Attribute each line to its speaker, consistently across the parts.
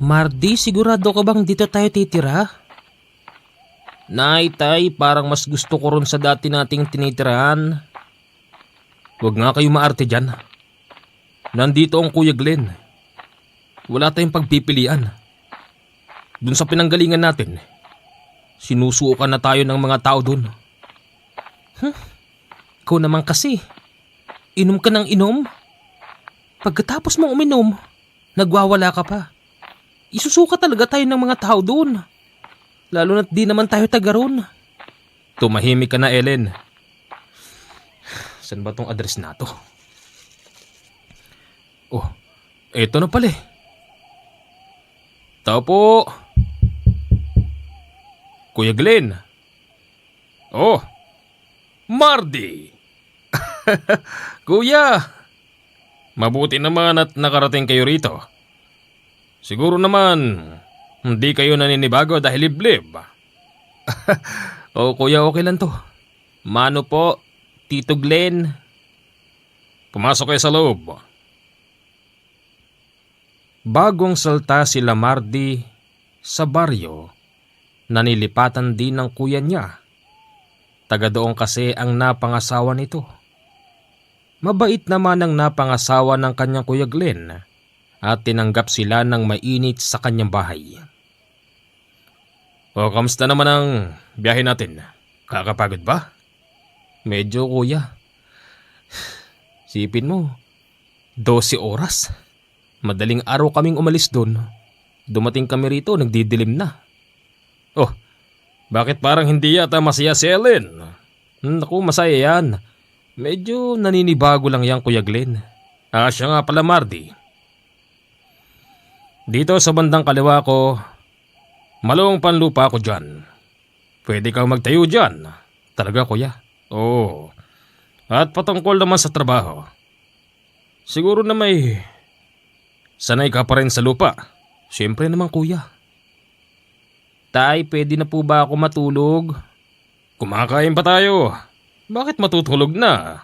Speaker 1: Mardi, sigurado ka bang dito tayo titira? Nay, tay, parang mas gusto ko ron sa dati nating tinitirahan. Huwag nga kayo maarte dyan. Nandito ang Kuya Glenn. Wala tayong pagpipilian. Dun sa pinanggalingan natin, sinusuukan na tayo ng mga tao dun. Ikaw naman kasi, inom ka ng inom. Pagkatapos mong uminom, nagwawala ka pa. Isusuka talaga tayo ng mga tao dun. Lalo na't di naman tayo taga ron. Tumahimik ka na, Ellen. Saan ba tong address na to? Oh, eto na pala eh. Tao po. Kuya Glenn. Oh, Mardi. Kuya, mabuti naman at nakarating kayo rito. Siguro naman, hindi kayo naninibago dahil liblib. Kuya, okay lang to. Mano po, Tito Glenn. Pumasok kayo sa loob. Bagong salta sila Mardi sa baryo, nanilipatan din ng kuya niya. Taga doon kasi ang napangasawa nito. Mabait naman ang napangasawa ng kanyang Kuya Glenn at tinanggap sila ng mainit sa kanyang bahay. Kamusta naman ang biyahe natin? Kakapagod ba? Medyo, kuya. Sipin mo, 12 oras. Madaling araw kaming umalis doon. Dumating kami rito, nagdidilim na. Bakit parang hindi yata masaya si Ellen? Naku, masaya yan. Medyo naninibago lang yan, Kuya Glenn. Siya nga pala, Mardi. Dito sa bandang kaliwa ko, malawang panlupa ako dyan. Pwede kang magtayo dyan. Talaga, kuya? Oo. At patungkol naman sa trabaho. Siguro na may sanay ka pa rin sa lupa. Siyempre naman, kuya. Tay, pwede na po ba ako matulog? Kumakain pa tayo. Bakit matutulog na?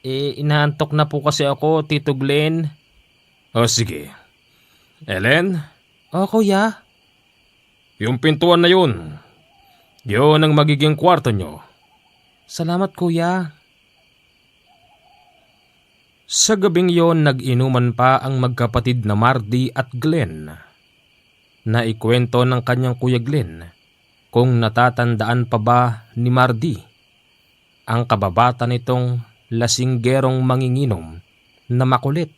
Speaker 1: Inaantok na po kasi ako, Tito Glenn. Sige. Ellen? Kuya. Yung pintuan na yun ang magiging kwarto nyo. Salamat, kuya. Sa gabing yon, nag-inuman pa ang magkapatid na Mardi at Glenn. Naikwento ng kanyang Kuya Glenn kung natatandaan pa ba ni Mardi ang kababata nitong lasinggerong manginginom na makulit.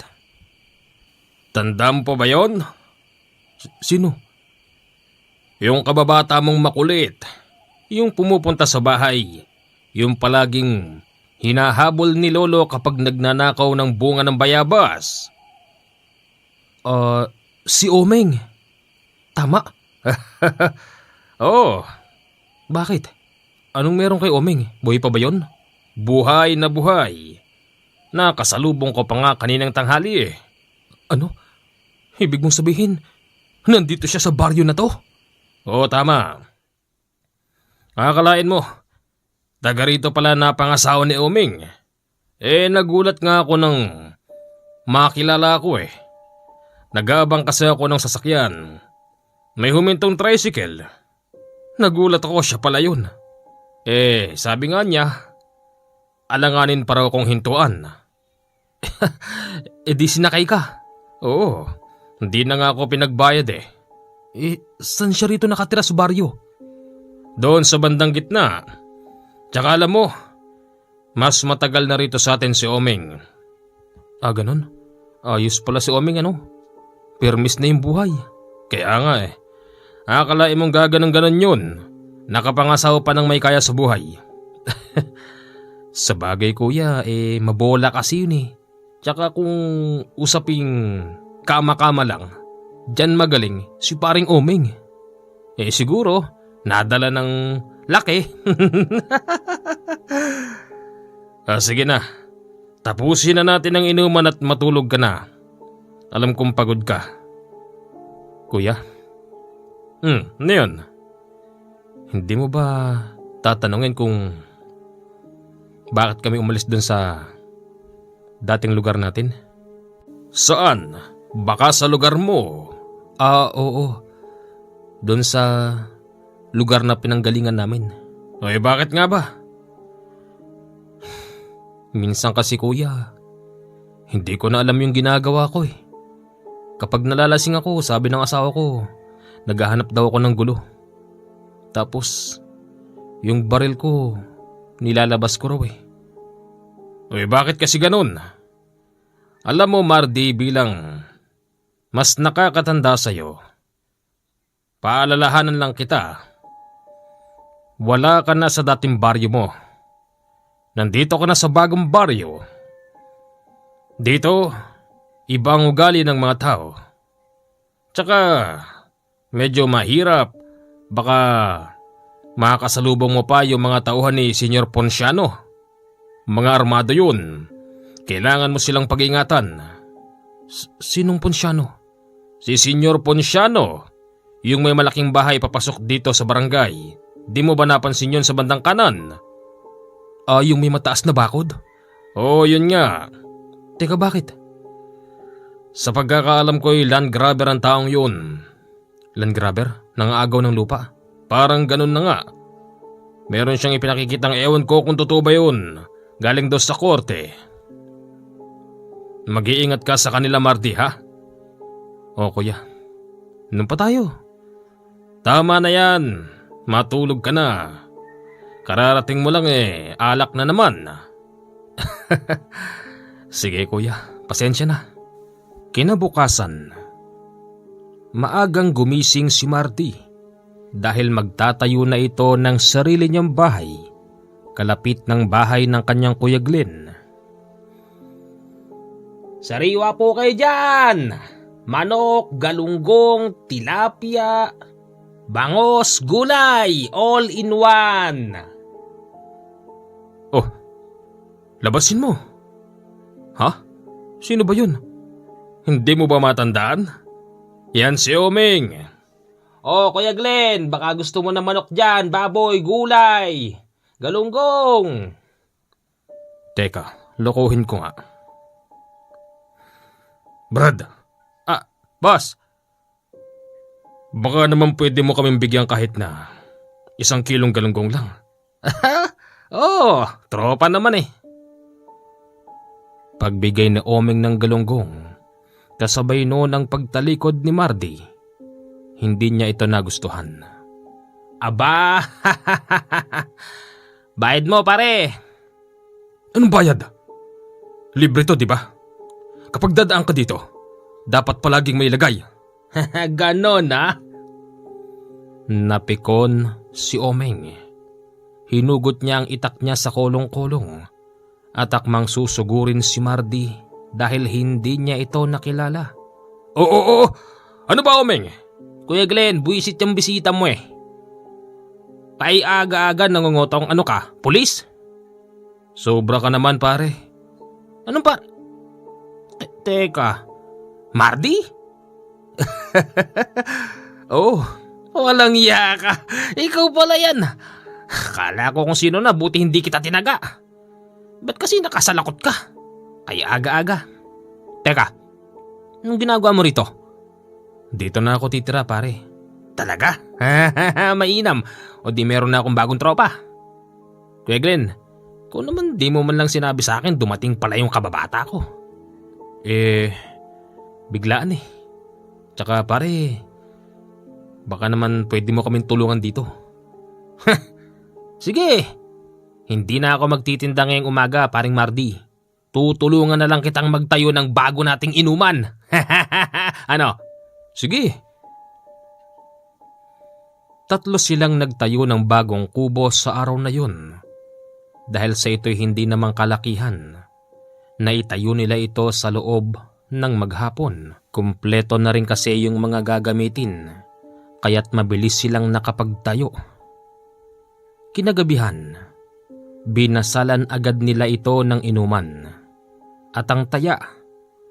Speaker 1: Tandaan po ba yon? Sino? Yung kababata mong makulit. Yung pumupunta sa bahay. Yung palaging hinahabol ni Lolo kapag nagnanakaw ng bunga ng bayabas. Si Omeng. Tama. Oo. Bakit? Anong meron kay Omeng? Buhay pa ba yun? Buhay na buhay. Nakasalubong ko pa nga kaninang tanghali eh. Ano? Ibig mong sabihin, nandito siya sa baryo na to? Oo, tama. Akalain mo, taga rito pala napangasawa ni Omeng. Nagulat nga ako nang makilala ako eh. Nag-aabang kasi ako ng sasakyan. May humintong tricycle. Nagulat ako, siya pala yun. Sabi nga niya, alanganin para akong hintuan. Di sinakay ka? Oo, hindi na nga ako pinagbayad eh. Saan siya rito nakatira sa baryo? Doon sa bandang gitna. Tsaka alam mo, mas matagal na rito sa atin si Omeng. Ganun? Ayos pala si Omeng ano? Permis na yung buhay. Kaya nga eh. Akalain mong gaganong-ganon yun. Nakapangasawa pa ng may kaya sa buhay. Sa bagay kuya, mabola kasi yun eh. Tsaka kung usaping kama-kama lang, dyan magaling si paring Omeng. Siguro, nadala ng laki. Sige na, tapusin na natin ang inuman at matulog ka na. Alam kong pagod ka. Kuya? Ano yun? Hindi mo ba tatanungin kung bakit kami umalis dun sa dating lugar natin? Saan? Baka sa lugar mo Oo. Doon sa lugar na pinanggalingan namin. Bakit nga ba? Minsan kasi kuya, hindi ko na alam yung ginagawa ko eh. Kapag nalalasing ako, sabi ng asawa ko, naghahanap daw ako ng gulo. Tapos, yung baril ko, nilalabas ko raw eh. Bakit kasi ganun? Alam mo Mardy, bilang mas nakakatanda sa'yo, paalalahanan lang kita, wala ka na sa dating baryo mo. Nandito ka na sa bagong baryo. Dito, iba ang ugali ng mga tao. Tsaka, medyo mahirap. Baka makakasalubong mo pa yung mga tauhan ni Senyor Ponciano. Mga armado yun. Kailangan mo silang pag-ingatan. Sinong Ponciano? Si Senyor Ponciano. Yung may malaking bahay papasok dito sa barangay. Di mo ba napansin yun sa bandang kanan? Yung may mataas na bakod? Oo, yun nga. Teka, bakit? Sa pagkakaalam ko'y land grabber ang taong yun. Land grabber? Nangaagaw ng lupa? Parang ganun na nga. Meron siyang ipinakikitang ewan ko kung totoo ba yun. Galing daw sa korte. Mag-iingat ka sa kanila Mardy ha? O kuya, nun pa tayo. Tama na yan. Matulog ka na. Kararating mo lang alak na naman. Sige kuya, pasensya na. Kinabukasan, maagang gumising si Mardy dahil magtatayo na ito ng sarili niyang bahay kalapit ng bahay ng kanyang Kuya Glenn. Sariwa po kayo dyan! Manok, galunggong, tilapia, bangos, gulay, all in one! Oh, labasin mo. Ha? Sino ba yun? Hindi mo ba matandaan? Yan si Oming. Oh, Kuya Glenn, baka gusto mo ng manok dyan, baboy, gulay, galunggong. Teka, lokohin ko nga. Brad, boss. Baka naman pwede mo kaming bigyan kahit na 1 kilong galunggong lang. Oh, tropa naman eh. Pagbigay ni Oming ng galunggong, kasabay noon ang pagtalikod ni Mardy, hindi niya ito nagustuhan. Aba, bayad mo pare. Anong bayad? Libre to, di ba? Kapag dadaan ka dito, dapat palaging may lagay. Ganon ha? Napikon si Oming. Hinugot niya ang itak niya sa kolong-kolong at akmang susugurin si Mardy dahil hindi niya ito nakilala. Oo. Ano ba Oming? Kuya Glenn, buwisit yung bisita mo eh. Pay aga-aga nangungutong ano ka, pulis? Sobra ka naman pare. Anong pa? Teka, Mardy? Oh, walang iya ka. Ikaw pala yan. Kala ko kung sino na, buti hindi kita tinaga. Ba't kasi nakasalakot ka? Ay aga-aga. Teka, anong ginagawa mo rito? Dito na ako titira pare. Talaga? Mainam. O di meron na akong bagong tropa. Kuya Glenn, kung naman di mo man lang sinabi sa akin dumating pala yung kababata ko. Biglaan eh. Tsaka pare, baka naman pwede mo kaming tulungan dito. Sige, hindi na ako magtitinda ngayong umaga, paring Mardy. Tutulungan na lang kitang magtayo ng bago nating inuman. Ano? Sige. 3 silang nagtayo ng bagong kubo sa araw na yun. Dahil sa ito'y hindi namang kalakihan, naitayo nila ito sa loob ng maghapon. Kumpleto na rin kasi yung mga gagamitin, kaya't mabilis silang nakapagtayo. Kinagabihan, binasalan agad nila ito ng inuman. At ang taya,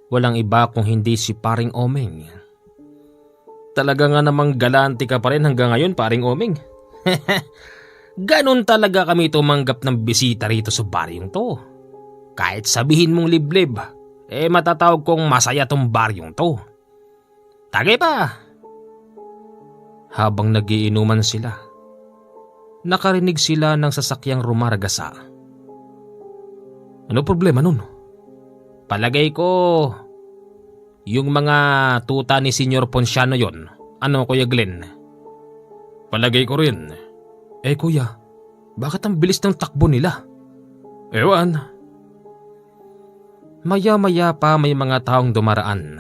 Speaker 1: walang iba kung hindi si paring Oming. Talaga nga namang galante ka pa rin hanggang ngayon, paring Oming. Ganon talaga kami tumanggap ng bisita rito sa baryong to. Kahit sabihin mong liblib, matatawag kong masaya tong baryong to. Tagay pa, Habang nagiinuman sila, nakarinig sila ng sasakyang rumaragasa. Ano problema nun? Palagay ko, yung mga tuta ni Senyor Ponciano yon. Ano, Kuya Glenn? Palagay ko rin. Kuya, bakit ang bilis ng takbo nila? Ewan. Maya-maya pa may mga taong dumaraan.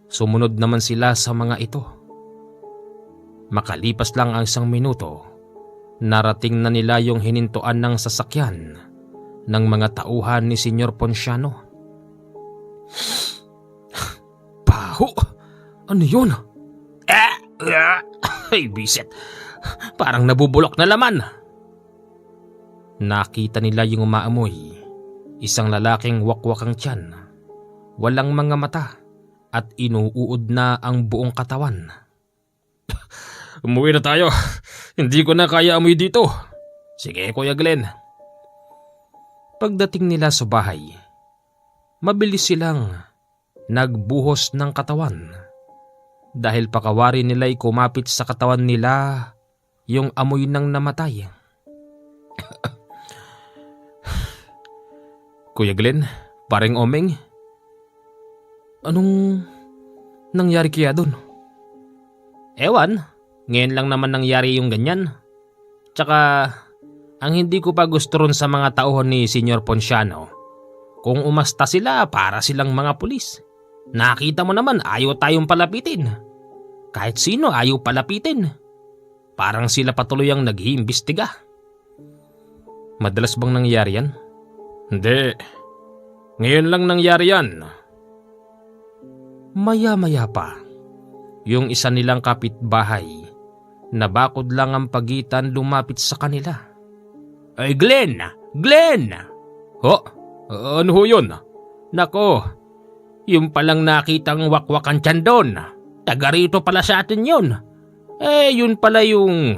Speaker 1: Sumunod naman sila sa mga ito. Makalipas lang ang 1 minuto, narating na nila yung hinintuan ng sasakyan ng mga tauhan ni Senyor Ponciano. Baho! Ano yun? Ay, bisit! Parang nabubulok na laman. Nakita nila yung umaamoy. Isang lalaking wakwakang tiyan, walang mga mata at inuuod na ang buong katawan. Umuwi na tayo. Hindi ko na kaya amoy dito. Sige, Kuya Glenn. Pagdating nila sa bahay, mabilis silang nagbuhos ng katawan. Dahil pakawari nila'y kumapit sa katawan nila yung amoy ng namatay. Kuya Glenn, paring Omeng, anong nangyari kaya dun? Ewan, ngayon lang naman nangyari yung ganyan. Tsaka, ang hindi ko pa gusto ron sa mga tauhan ni Senyor Ponciano, kung umasta sila para silang mga pulis. Nakita mo naman ayaw tayong palapitin. Kahit sino ayaw palapitin. Parang sila patuloy ang nag-iimbestiga. Madalas bang nangyari yan? Hindi. Ngayon lang nangyari yan. Maya-maya pa, yung isa nilang kapitbahay, nabakod lang ang pagitan lumapit sa kanila. Ay, Glenn! Glenn! Ano ho yun? Nako, yung palang nakitang wakwakan tiyan doon. Taga rito pala sa atin yun. Yun pala yung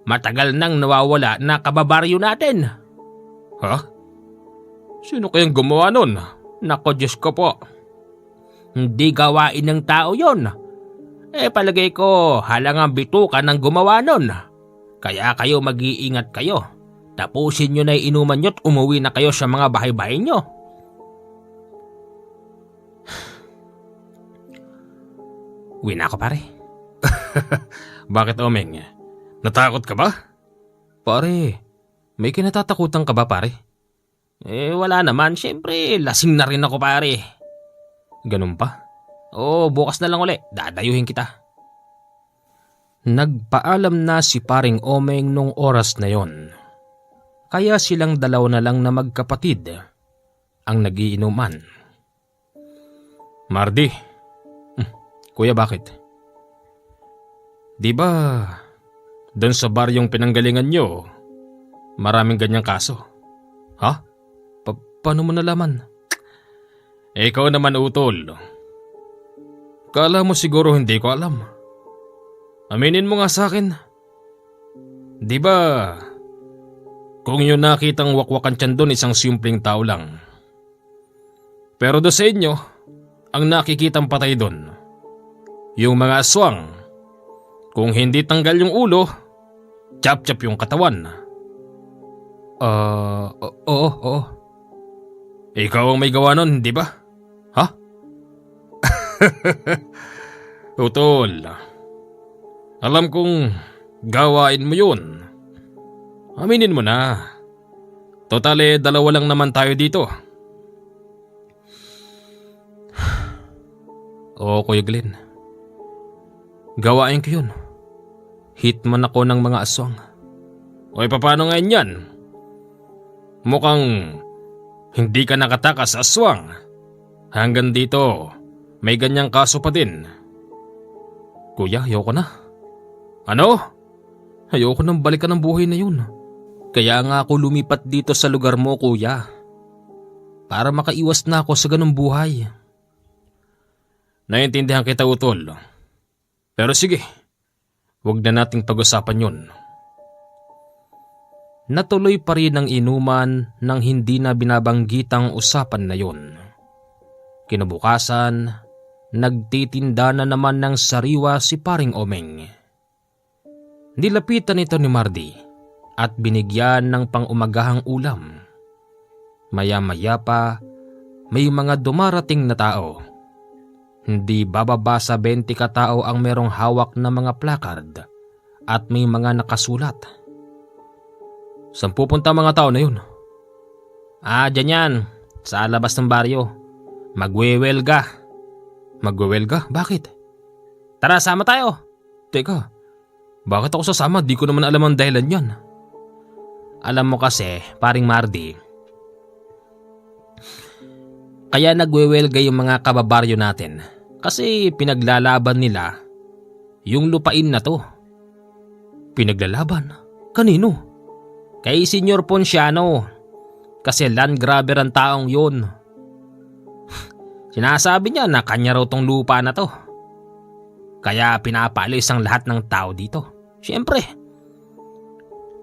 Speaker 1: matagal nang nawawala na kababaryo natin. Sino kayang gumawa nun? Nako, Diyos ko po. Hindi gawain ng tao yon. Palagay ko halangang bituka ng gumawa nun. Kaya kayo mag-iingat kayo. Tapusin nyo na inuman nyo't umuwi na kayo sa mga bahay-bahay nyo. Uwi na ako, pare. Bakit, Omeng? Natakot ka ba? Pare, may kinatatakutan ka ba, pare? Wala naman. Siyempre, lasing na rin ako, pare. Ganun pa? Bukas na lang uli. Dadayuhin kita. Nagpaalam na si paring Omeng nung oras na yon. Kaya silang dalaw na lang na magkapatid ang nagiinuman. Mardi. Kuya, bakit? Di ba doon sa bar yung pinanggalingan nyo, maraming ganyang kaso? Ha? Paano mo nalaman? Ikaw naman, utol. Kala mo siguro hindi ko alam. Aminin mo nga sa akin. Di ba kung yung nakitang wakwakan tiyan doon isang simpleng tao lang. Pero do sa inyo, ang nakikitang patay doon, yung mga aswang, kung hindi tanggal yung ulo, chap-chap yung katawan. Oo. Ikaw ang may gawa nun, di ba? Ha? Utol, alam kong gawain mo yun. Aminin mo na. Total, dalawa lang naman tayo dito. Oo, Kuya Glenn. Gawain ko yun. Hitman ako ng mga aswang. Paano ngayon yan? Mukhang hindi ka nakatakas sa aswang. Hanggang dito, may ganyang kaso pa din. Kuya, ayoko na. Ano? Ayoko nang balikan ang buhay na yun. Kaya nga ako lumipat dito sa lugar mo, kuya. Para makaiwas na ako sa ganung buhay. Naiintindihan kita, utol. Pero sige, huwag na nating pag-usapan yun. Natuloy pa rin ang inuman nang hindi na binabanggitang usapan na yun. Kinabukasan, nagtitinda na naman ng sariwa si paring Omeng. Nilapitan ito ni Mardy at binigyan ng pang-umagahang ulam. Maya-maya pa, may mga dumarating na tao. Hindi bababa sa 20 katao ang merong hawak na mga placard at may mga nakasulat. Saan pupunta mga tao na yun? Dyan yan, sa labas ng baryo. Magwewelga. Magwewelga? Bakit? Tara, sama tayo. Teka, bakit ako sasama? Di ko naman alam ang dahilan yan. Alam mo kasi, paring Mardy, kaya nagwewelga yung mga kababaryo natin kasi pinaglalaban nila yung lupain na to. Pinaglalaban? Kanino? Kay Senyor Ponciano, kasi land grabber ang taong yun. Sinasabi niya na kanya raw tong lupa na to. Kaya pinapalis ang lahat ng tao dito. Siyempre,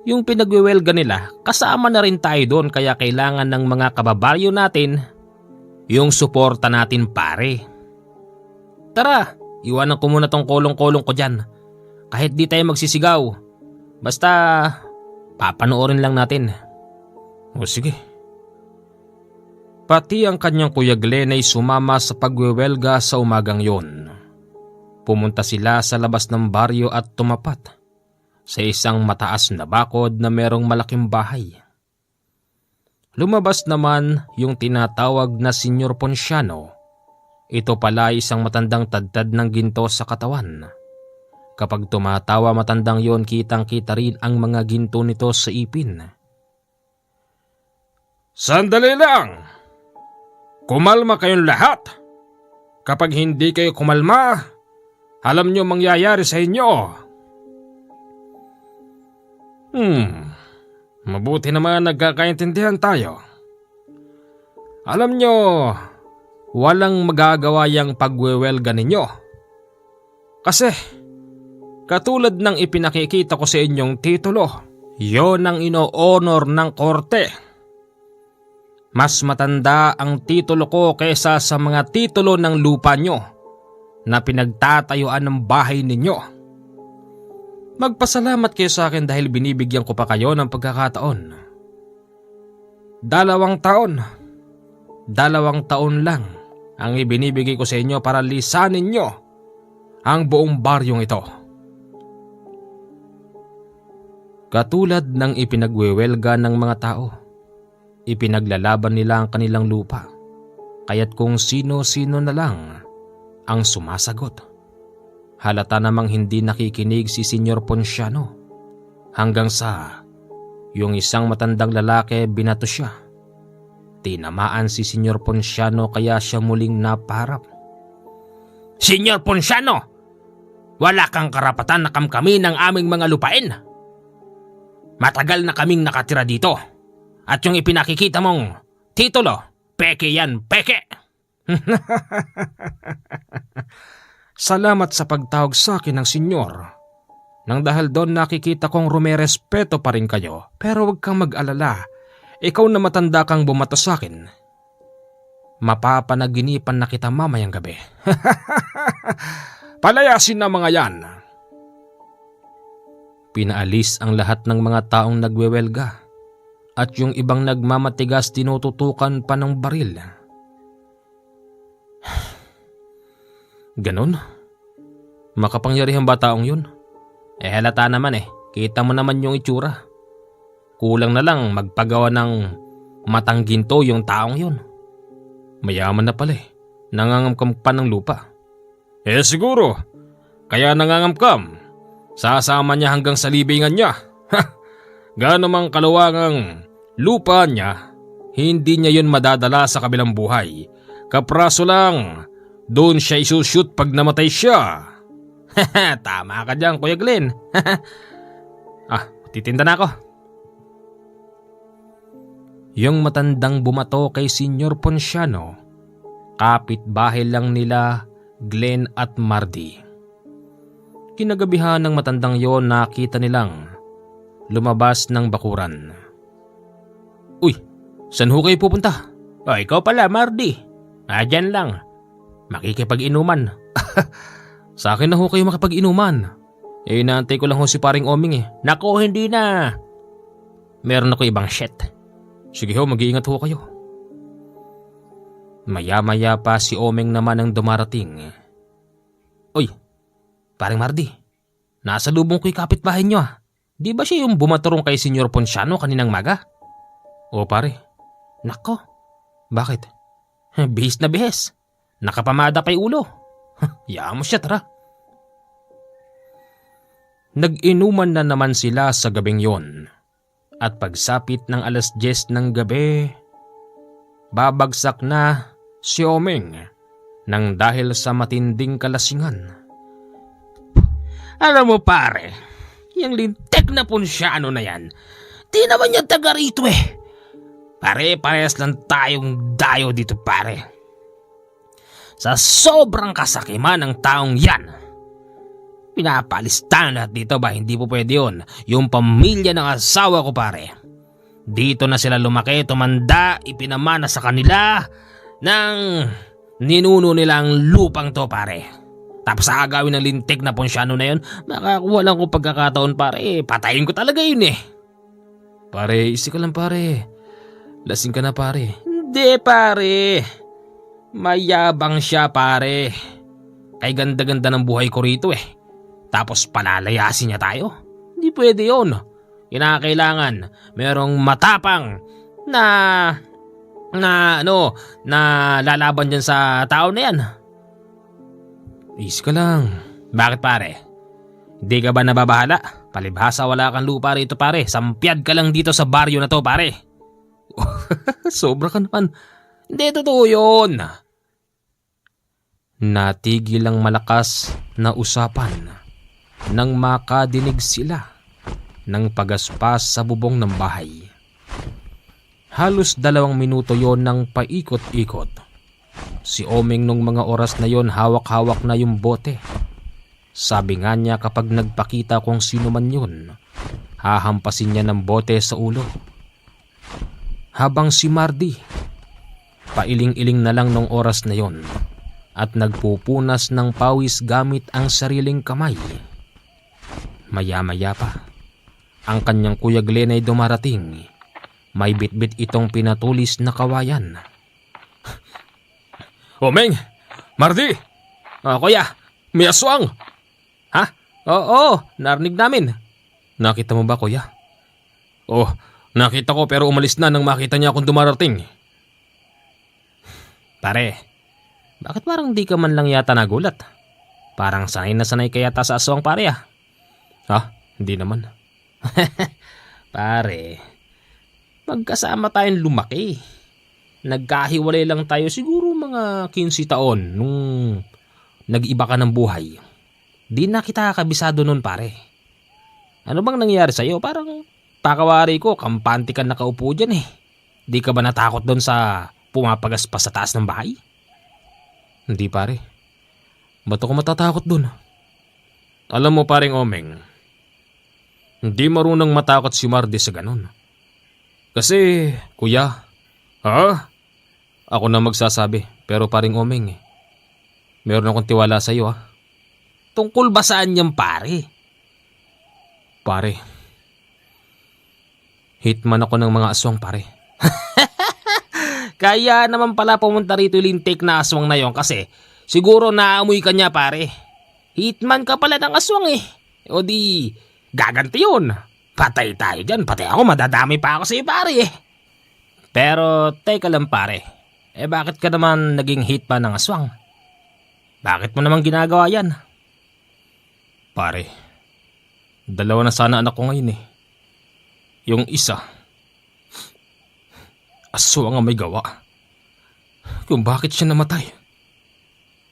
Speaker 1: yung pinagwewelga nila, kasama na rin tayo doon kaya kailangan ng mga kababaryo natin yung suporta natin pare. Tara, iwanan ko muna tong kolong-kolong ko dyan. Kahit di tayo magsisigaw, basta papanoorin lang natin. O sige. Pati ang kanyang Kuya Glenn ay sumama sa pagwewelga sa umagang yon. Pumunta sila sa labas ng baryo at tumapat sa isang mataas na bakod na merong malaking bahay. Lumabas naman yung tinatawag na Senyor Ponciano. Ito pala isang matandang tadtad ng ginto sa katawan. Kapag tumatawa matandang yon, kitang-kita rin ang mga ginto nito sa ipin. Sandali lang! Kumalma kayong lahat! Kapag hindi kayo kumalma, alam nyo mangyayari sa inyo. Mabuti naman nagkakaintindihan tayo. Alam nyo, walang magagawa yung pagwewelga ninyo. Kasi, katulad ng ipinakikita ko sa inyong titulo, yon ang ino-honor ng korte. Mas matanda ang titulo ko kaysa sa mga titulo ng lupa nyo na pinagtatayuan ng bahay ninyo. Magpasalamat kayo sa akin dahil binibigyan ko pa kayo ng pagkakataon. 2 taon. 2 taon lang ang ibinibigay ko sa inyo para lisanin nyo ang buong baryong ito. Katulad ng ipinagwewelga ng mga tao, ipinaglalaban nila ang kanilang lupa, kaya't kung sino-sino na lang ang sumasagot. Halata namang hindi nakikinig si Senyor Ponciano hanggang sa yung isang matandang lalaki binato siya. Tinamaan si Senyor Ponciano kaya siya muling napaharap. Senyor Ponciano! Wala kang karapatan na kamkamin ng aming mga lupain. Matagal na kaming nakatira dito. At yung ipinakikita mong titulo, peke yan, peke! Salamat sa pagtawag sa akin ng senyor. Nang dahil doon nakikita kong rumerespeto pa rin kayo, pero huwag kang mag-alala. Ikaw na matanda kang bumato sa akin. Mapapanaginipan na kita mamayang gabi. Palayasin na mga yan. Pinaalis ang lahat ng mga taong nagwewelga. At yung ibang nagmamatigas tinututukan pa ng baril. Ganon? Makapangyarihan ba taong yun? Halata naman kita mo naman yung itsura. Kulang na lang magpagawa ng matang ginto yung taong yun. Mayaman na pala nangangamkam pa ng lupa. Siguro, kaya nangangamkam. Sasama niya hanggang sa libingan niya. Gaano mang kaluwangang lupa niya, hindi niya yun madadala sa kabilang buhay. Kapraso lang, doon siya isushoot pag namatay siya. Tama ka dyan, Kuya Glenn. Titinda na ako. Yung matandang bumato kay Senyor Ponciano, kapitbahay lang nila Glenn at Mardy. Kinagabihan ng matandang yon, nakita nilang lumabas ng bakuran. Uy, saan ho kayo pupunta? Ikaw pala, Mardy. Dyan lang. Makikipag-inuman. Sa akin na ho kayo makipag-inuman. Inaantay ko lang ho si paring Oming eh. Naku, hindi na. Meron ako ibang shit. Sige ho, mag-iingat ho kayo. Maya-maya pa si Oming naman ang dumarating. Uy, paring Mardi, nasa lubong ko'y kapitbahay nyo ah. Di ba siya yung bumaturong kay Senyor Ponciano kaninang maga? O pare. Nako, bakit? Bihis na bihis. Nakapamada pa'y ulo. Yaan mo siya, tara. Nag-inuman na naman sila sa gabing yon. At pagsapit ng 10:00 ng gabi, babagsak na si Oming nang dahil sa matinding kalasingan. Alam mo pare, yung lintek na Ponciano na yan, di naman niya taga rito eh. Pare-parehas lang tayong dayo dito pare. Sa sobrang kasakiman ng taong yan, pinapalistahan lahat dito ba? Hindi po pwede yun. Yung pamilya ng asawa ko pare, dito na sila lumaki, tumanda, ipinamana sa kanila ng ninuno nilang lupang to pare. Tapos agawin ng lintik na Ponciano na yun, makakuha lang ko pagkakataon pare, patayin ko talaga yun eh. Pare, isi ka lang pare. Lasing ka na pare. Hindi pare. Mayabang siya pare. Kay ganda-ganda ng buhay ko rito eh. Tapos palalayasin niya tayo? Hindi pwede yun. Kinakailangan merong matapang na lalaban dyan sa tao na yan. Easy ka lang. Bakit pare? Hindi ka ba nababahala? Palibhasa wala kang lupa rito pare. Sampyad ka lang dito sa baryo na to pare. Sobra ka naman. Hindi totoo yun. Natigil ang malakas na usapan nang makadinig sila ng pagaspas sa bubong ng bahay. Halos 2 minuto yon nang paikot-ikot. Si Oming nung mga oras na yon hawak-hawak na yung bote. Sabi nga niya kapag nagpakita kung sino man yun, hahampasin niya ng bote sa ulo. Habang si Mardi, pailing-iling na lang nung oras na yon at nagpupunas ng pawis gamit ang sariling kamay. Maya-maya pa, ang kanyang Kuya Glenn ay dumarating. May bitbit itong pinatulis na kawayan. Omeng! Mardi! Kuya, may aswang! Ha? Oo, narinig namin. Nakita mo ba kuya? Oh, nakita ko pero umalis na nang makita niya akong dumarating. Pare, bakit parang di ka man lang yata nagulat? Parang sanay na sanay ka yata sa aswang pare ah. Ha? Hindi naman. Pare, magkasama tayong lumaki. Nagkahiwalay lang tayo siguro mga 15 taon nung nag-iba ka ng buhay. Di na kita kabisado nun pare. Ano bang nangyari sa'yo? Parang pakawari ko, kampante ka nakaupo dyan eh. Di ka ba natakot doon sa pumapagaspas sa taas ng bahay? Hindi pare. Ba't ako matatakot doon? Alam mo paring Omeng, hindi marunong matakot si Mardi sa ganun. Kasi, kuya, ha? Ako na magsasabi, pero paring Omeng meron akong tiwala sa'yo ha. Tungkol ba saan niyang pare? Pare, hitman ako ng mga aswang pare. Kaya naman pala pumunta rito yung lintik na aswang na yon kasi siguro naamoy ka niya pare. Hitman ka pala ng aswang eh. O di, gaganti yun. Patay tayo dyan, pati ako madadami pa ako sa iyo pare eh. Pero teka lang pare, bakit ka naman naging hitman ng aswang? Bakit mo naman ginagawa yan? Pare, 2 na sana anak ko ngayon eh. Yung isa, aswang ang may gawa. Kung bakit siya namatay.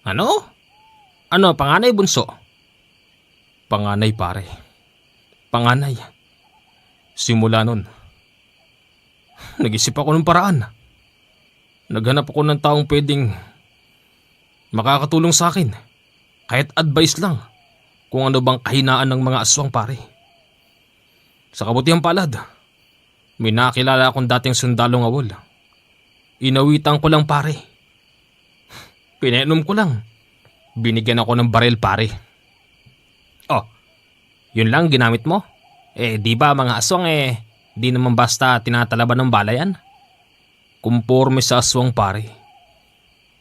Speaker 1: Ano? Ano, panganay bunso? Panganay pare. Panganay. Simula nun, nag-isip ako ng paraan. Naghanap ako ng taong pwedeng makakatulong sa akin. Kahit advice lang kung ano bang kahinaan ng mga aswang pare. Sa kabutihang palad, may nakilala akong dating sundalong awol. Inawitan ko lang pare. Pinainom ko lang. Binigyan ako ng baril pare. Oh, Yun lang ginamit mo? Di ba mga aswang di naman basta tinatalaban ng bala yan? Kumporme sa aswang pare.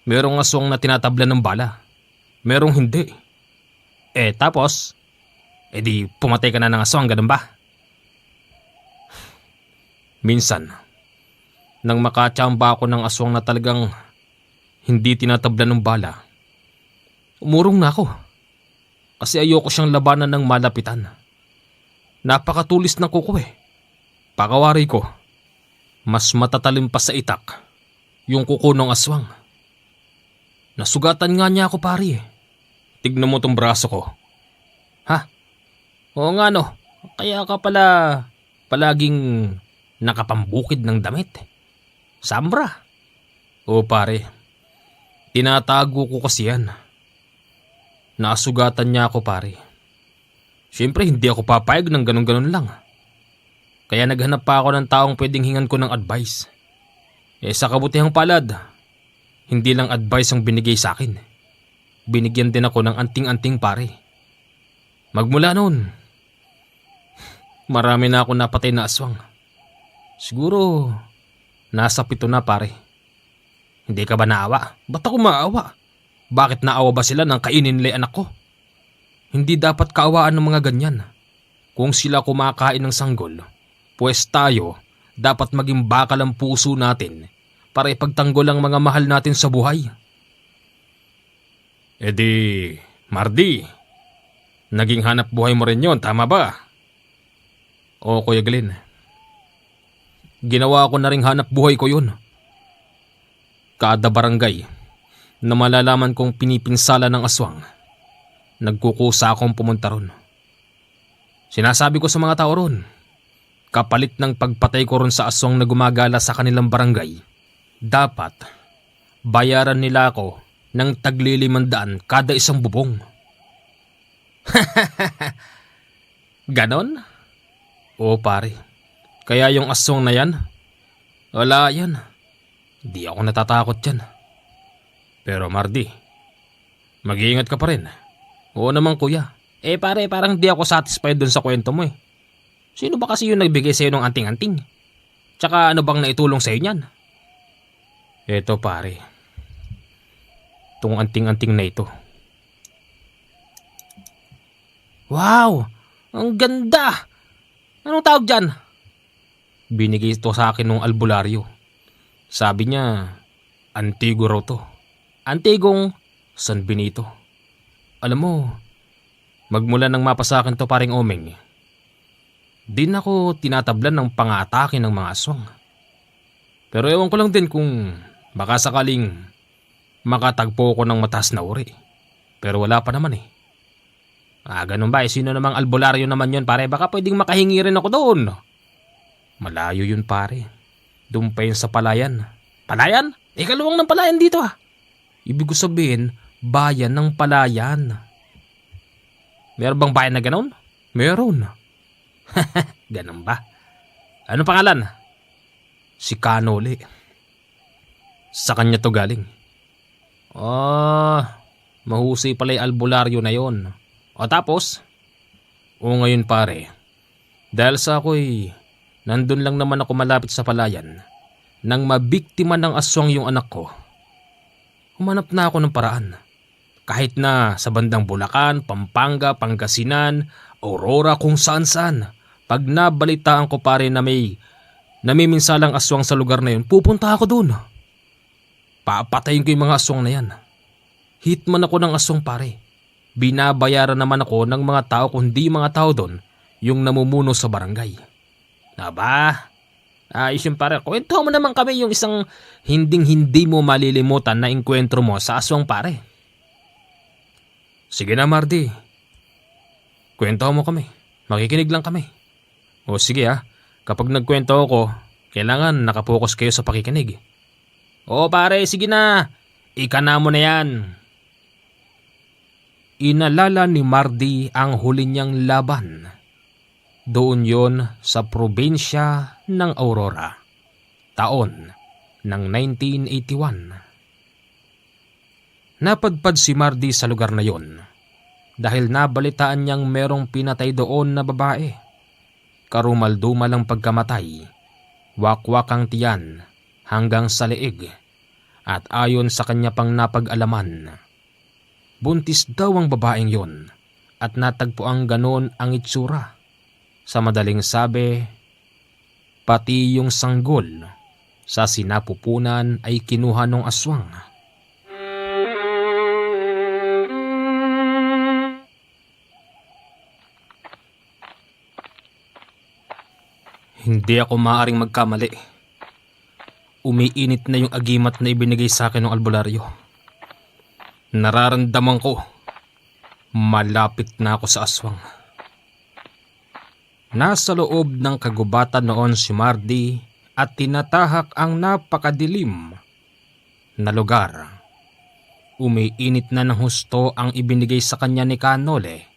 Speaker 1: Merong aswang na tinatablan ng bala. Merong hindi. Tapos? Di pumatay ka na ng aswang, ganun ba? Minsan, nang makatsamba ako ng aswang na talagang hindi tinatablan ng bala, umurong na ako. Kasi ayoko siyang labanan ng malapitan. Napakatulis ng kuko Pakawari ko, mas matatalim pa sa itak yung kuko ng aswang. Nasugatan nga niya ako pare. Tignan mo tong braso ko. Ha? Oo nga no, kaya ka pala palaging nakapambukid ng damit. Sambra. Oo pare, tinatago ko kasi yan. Nasugatan niya ako pare. Siyempre hindi ako papayag ng ganun-ganun lang. Kaya naghanap pa ako ng taong pwedeng hingan ko ng advice. Sa kabutihang palad, hindi lang advice ang binigay sa akin. Binigyan din ako ng anting-anting pare. Magmula noon, marami na ako napatay na aswang. Siguro, nasa 7 na pare. Hindi ka ba naawa? Ba't ako maawa? Bakit naawa ba sila nang kainin nila anak ko? Hindi dapat kaawaan ng mga ganyan. Kung sila kumakain ng sanggol, pues tayo dapat maging bakal ang puso natin para ipagtanggol ang mga mahal natin sa buhay. Mardi, naging hanap buhay mo rin yon, tama ba? Oo, Kuya Glenn. Ginawa ko na ring hanap buhay ko yun. Kada barangay na malalaman kong pinipinsala ng aswang, nagkukusa akong pumunta ron. Sinasabi ko sa mga tao ron, kapalit ng pagpatay ko ron sa aswang na gumagala sa kanilang barangay, dapat bayaran nila ako ng tagli-500 kada isang bubong. Ganon? Oo pare. Kaya yung aswang na yan, wala yan. Di ako natatakot yan. Pero Mardi, mag-iingat ka pa rin. Oo naman kuya. Pare, parang di ako satisfied dun sa kwento mo Sino ba kasi yung nagbigay sa'yo ng anting-anting? Tsaka ano bang naitulong sa'yo niyan? Eto pare, itong anting-anting na ito. Wow! Ang ganda! Anong tawag dyan? Binigay ito sa akin ng albularyo. Sabi niya, antigo raw to. Antigong San Benito. Alam mo, magmula nang mapa sa akin to paring Omeng, din ako tinatablan ng pang-aatake ng mga aswang. Pero ewan ko lang din kung baka sakaling makatagpo ko ng mataas na uri. Pero wala pa naman ganun ba? Sino namang albularyo naman yun pare? Baka pwedeng makahingi rin ako doon. Malayo yun pare. Doon pa yun sa Palayan. Palayan? Kaluwang ng Palayan dito Ibig ko sabihin, bayan ng Palayan. Meron bang bayan na ganon? Meron. Ganun ba? Ano pangalan? Si Kanoli. Sa kanya to galing. Mahusay pala yung albularyo na yon. O tapos? O ngayon pare, dahil sa ako'y nandun lang naman ako malapit sa Palayan nang mabiktima ng aswang yung anak ko, humanap na ako ng paraan. Kahit na sa bandang Bulacan, Pampanga, Pangasinan, Aurora, kung saan-saan. Pag nabalitaan ko pare na may namiminsalang aswang sa lugar na yun, pupunta ako doon. Papatayin ko yung mga aswang na yan. Hitman ako ng aswang pare. Binabayaran naman ako ng mga tao kundi mga tao doon yung namumuno sa barangay. Aba, ayos yung pare. Kwento mo naman kami yung isang hinding-hindi mo malilimutan na engkwentro mo sa aswang pare. Sige na Mardi. Kwento mo kami. Makikinig lang kami. O sige kapag nagkwento ako, kailangan nakapokus kayo sa pakikinig. Oo pare, sige na. Ika na mo na yan. Inalala ni Mardi ang huli niyang laban. Doon yon sa probinsya ng Aurora. Taon ng 1981. Napadpad si Mardi sa lugar na yon dahil nabalitaan niyang merong pinatay doon na babae. Karumaldumal ang pagkamatay, wakwak ang tiyan hanggang sa leeg, at ayon sa kanya pang napag-alaman, buntis daw ang babaeng yon at natagpuang ganon ang itsura. Sa madaling sabi, pati yung sanggol sa sinapupunan ay kinuha ng aswang. Hindi ako maaaring magkamali. Umiinit na yung agimat na ibinigay sa akin ng albularyo. Nararamdaman ko, malapit na ako sa aswang. Nasa loob ng kagubatan noon si Mardy at tinatahak ang napakadilim na lugar. Umiinit na ng husto ang ibinigay sa kanya ni Kanole.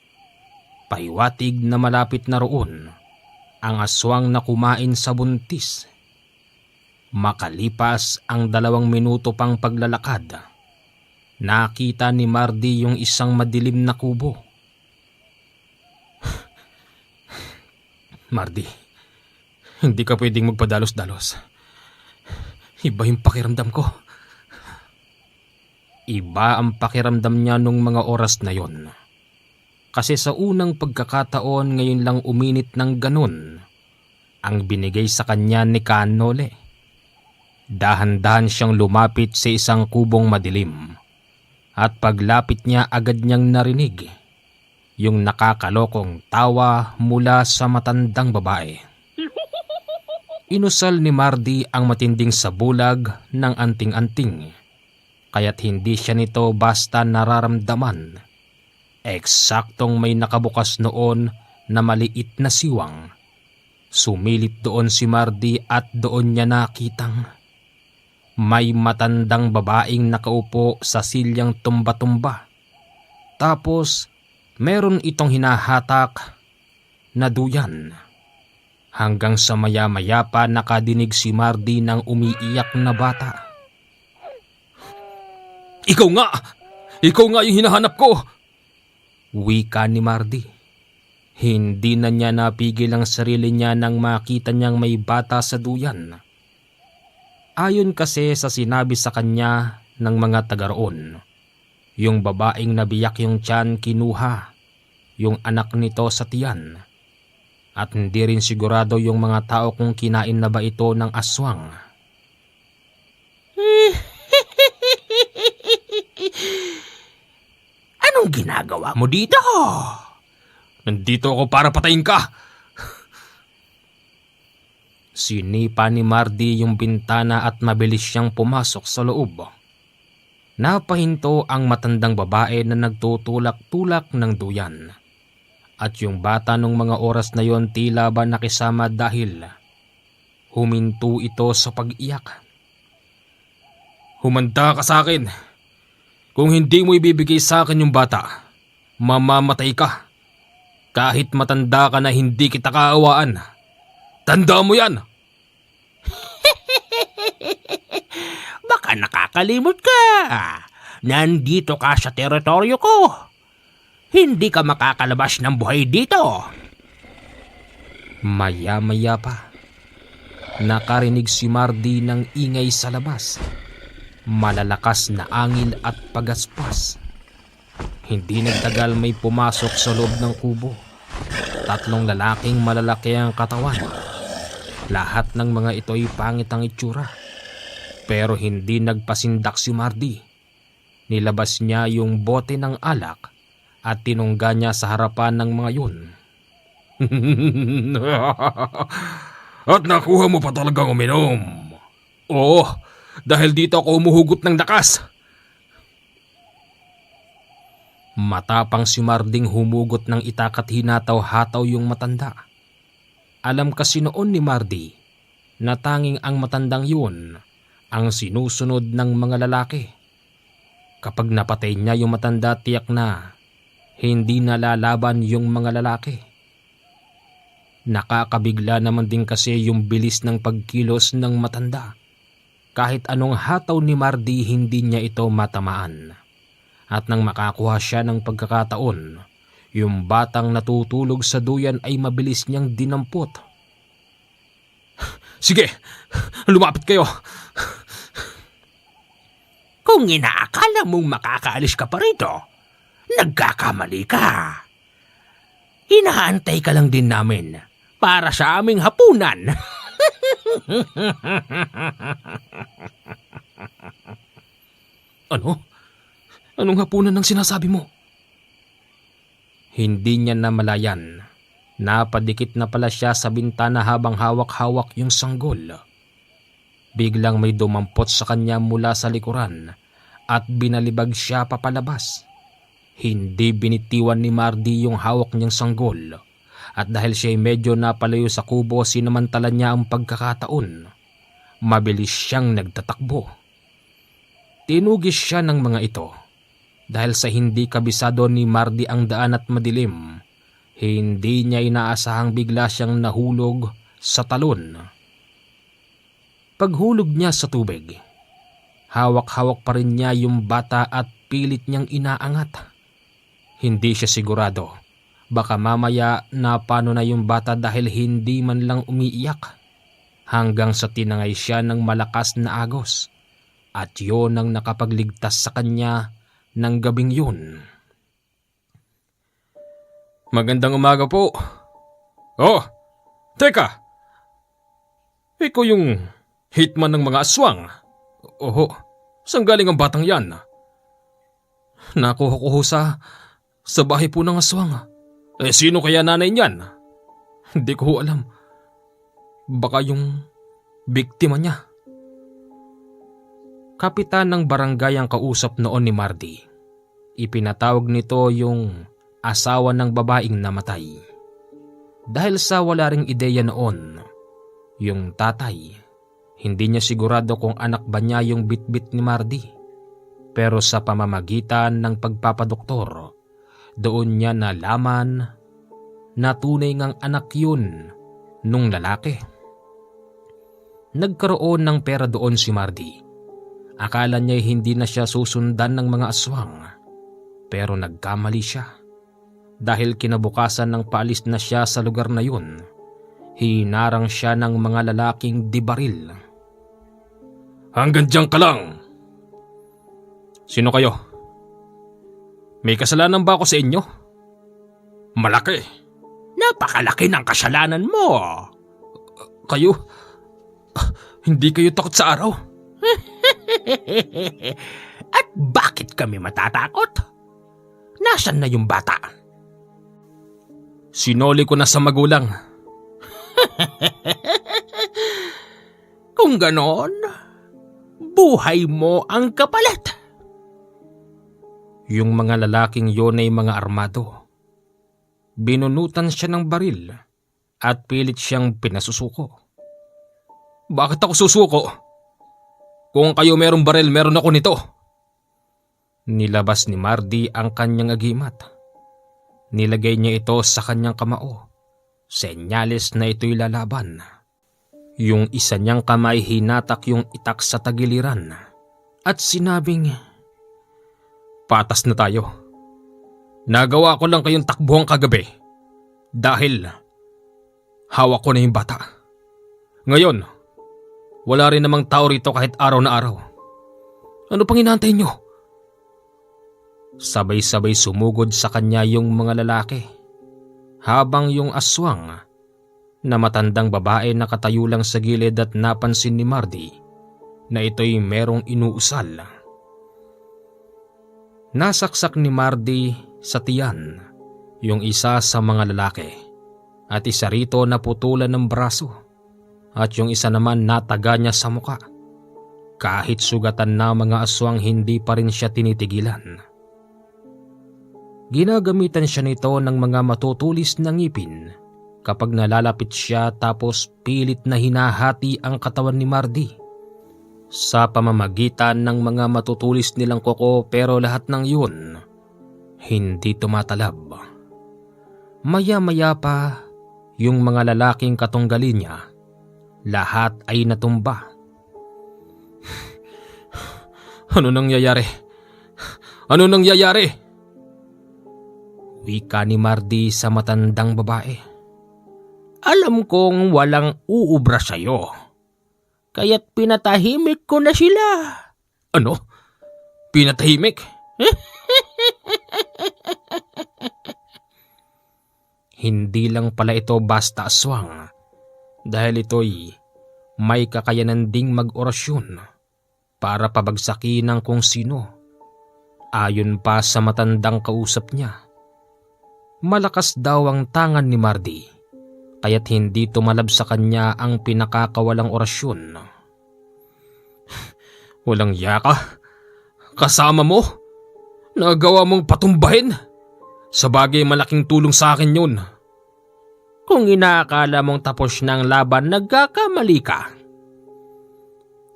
Speaker 1: Pahiwatig na malapit na roon ang aswang na kumain sa buntis. Makalipas ang 2 minuto pang paglalakad, nakita ni Mardy yung isang madilim na kubo. Mardy, hindi ka pwedeng magpadalos-dalos. Iba yung pakiramdam ko. Iba ang pakiramdam niya nung mga oras na yon. Kasi sa unang pagkakataon ngayon lang uminit ng ganun ang binigay sa kanya ni Kanole. Dahan-dahan siyang lumapit sa isang kubong madilim at paglapit niya agad niyang narinig yung nakakalokong tawa mula sa matandang babae. Inusal ni Mardy ang matinding sabulag ng anting-anting, kaya't hindi siya nito basta nararamdaman. Eksaktong may nakabukas noon na maliit na siwang. Sumilip doon si Mardy at doon niya nakitang may matandang babaeng nakaupo sa silyang tumba-tumba. Tapos meron itong hinahatak na duyan. Hanggang sa maya-maya pa nakadinig si Mardy ng umiiyak na bata. Ikaw nga! Ikaw nga yung hinahanap ko! Wika ni Mardy. Hindi na niya napigil ang sarili niya nang makita niyang may bata sa duyan. Ayon kasi sa sinabi sa kanya ng mga taga roon, yung babaeng nabiyak yung tiyan kinuha yung anak nito sa tiyan. At hindi rin sigurado yung mga tao kung kinain na ba ito ng aswang. Anong ginagawa mo dito? Nandito ako para patayin ka. Sinipa ni Mardy yung bintana at mabilis siyang pumasok sa loob. Napahinto ang matandang babae na nagtutulak-tulak ng duyan. At yung bata nung mga oras na yon tila ba nakisama dahil huminto ito sa pag-iyak. Humanda ka sa akin. Kung hindi mo ibibigay sa akin yung bata, mamamatay ka. Kahit matanda ka na hindi kita kaawaan. Tanda mo yan! Baka nakakalimot ka. Nandito ka sa teritoryo ko. Hindi ka makakalabas ng buhay dito. Maya-maya pa, nakarinig si Mardy ng ingay sa labas. Malalakas na angin at pagaspas. Hindi nagtagal may pumasok sa loob ng kubo. 3 lalaking malalaki ang katawan. Lahat ng mga ito'y pangit ang itsura. Pero hindi nagpasindak si Mardy. Nilabas niya yung bote ng alak at tinungga niya sa harapan ng mga yun. At nakuha mo pa talagang uminom. Oo, dahil dito ako umuhugot ng lakas. Matapang si Marding humugot ng itak at hinataw-hataw yung matanda. Alam kasi noon ni Mardy na tanging ang matandang yun ang sinusunod ng mga lalaki. Kapag napatay niya yung matanda, tiyak na hindi nalalaban yung mga lalaki. Nakakabigla naman din kasi yung bilis ng pagkilos ng matanda. Kahit anong hataw ni Mardy, hindi niya ito matamaan. At nang makakuha siya ng pagkakataon, yung batang natutulog sa duyan ay mabilis niyang dinampot. Sige, lumapit kayo.
Speaker 2: Kung inaakala mong makakaalis ka pa rito, nagkakamali ka. Inaantay ka lang din namin para sa aming hapunan.
Speaker 1: Ano? Anong hapunan ang sinasabi mo? Hindi niya namalayan. Napadikit na pala siya sa bintana habang hawak-hawak yung sanggol. Biglang may dumampot sa kanya mula sa likuran at binalibag siya papalabas. Hindi binitiwan ni Mardy yung hawak niyang sanggol at dahil siya ay medyo napalayo sa kubo, sinamantala niya ang pagkakataon. Mabilis siyang nagtatakbo. Tinugis siya ng mga ito. Dahil sa hindi kabisado ni Mardy ang daan at madilim, hindi niya inaasahang bigla siyang nahulog sa talon. Paghulog niya sa tubig, hawak-hawak pa rin niya yung bata at pilit niyang inaangat. Hindi siya sigurado. Baka mamaya na paano na yung bata dahil hindi man lang umiiyak. Hanggang sa tinangay siya ng malakas na agos. At yun ang nakapagligtas sa kanya ng gabing yun. Magandang umaga po. Oh, teka. Ikaw yung hitman ng mga aswang. Oho, saan galing ang batang yan? Nakuha ko sa bahay po ng aswang. Sino kaya nanay niyan? Hindi ko alam. Baka yung biktima niya. Kapitan ng barangay ang kausap noon ni Mardy. Ipinatawag nito yung asawa ng babaeng namatay. Dahil sa wala ring ideya noon, yung tatay, hindi niya sigurado kung anak ba niya yung bitbit ni Mardy. Pero sa pamamagitan ng pagpapadoktor, doon niya nalaman na tunay ngang anak yun nung lalaki. Nagkaroon ng pera doon si Mardy. Akala niya hindi na siya susundan ng mga aswang. Pero nagkamali siya. Dahil kinabukasan ng paalis na siya sa lugar na yun, hinarang siya ng mga lalaking dibaril. Hanggang diyan ka lang! Sino kayo? May kasalanan ba ako sa inyo? Malaki.
Speaker 2: Napakalaki ng kasalanan mo.
Speaker 1: Kayo? Hindi kayo takot sa araw?
Speaker 2: At bakit kami matatakot? Nasaan na yung bata?
Speaker 1: Sinoli ko na sa magulang.
Speaker 2: Kung ganon, buhay mo ang kapalit.
Speaker 1: Yung mga lalaking yon ay mga armado. Binunutan siya ng baril at pilit siyang pinasusuko. Bakit ako susuko? Kung kayo merong baril, meron ako nito. Nilabas ni Mardy ang kanyang agimat. Nilagay niya ito sa kanyang kamao. Senyales na ito'y lalaban. Yung isa niyang kamay hinatak yung itak sa tagiliran at sinabing, patas na tayo. Nagawa ko lang kayong takbuhan kagabi dahil hawak ko na yung bata. Ngayon, wala rin namang tao rito kahit araw na araw. Ano pang inaantay niyo? Sabay-sabay sumugod sa kanya yung mga lalaki. Habang yung aswang na matandang babae nakatayo lang sa gilid at napansin ni Mardy na ito'y merong inuusal. Nasaksak ni Mardy sa tiyan yung isa sa mga lalaki at isa rito naputulan ng braso at yung isa naman nataga niya sa muka. Kahit sugatan na mga aswang, hindi pa rin siya tinitigilan. Ginagamitan siya nito ng mga matutulis na ngipin kapag nalalapit siya, tapos pilit na hinahati ang katawan ni Mardy sa pamamagitan ng mga matutulis nilang kuko, pero lahat ng yun hindi tumatalab. Maya-maya pa yung mga lalaking katunggali niya, lahat ay natumba. Ano nangyayari? Ano nangyayari? Wika ni Mardy sa matandang babae.
Speaker 2: Alam kong walang uubra sa'yo. Kaya't pinatahimik ko na sila.
Speaker 1: Ano? Pinatahimik? Hindi lang pala ito basta aswang, dahil ito'y may kakayanan ding mag-orasyon para pabagsakin ng kung sino. Ayon pa sa matandang kausap niya, malakas daw ang tangan ni Mardy, kaya't hindi tumalab sa kanya ang pinakakawalang orasyon. Walang yaka? Kasama mo? Nagawa mong patumbahin? Sa bagay malaking tulong sa akin yun.
Speaker 2: Kung inaakala mong tapos na ang laban, nagkakamali ka.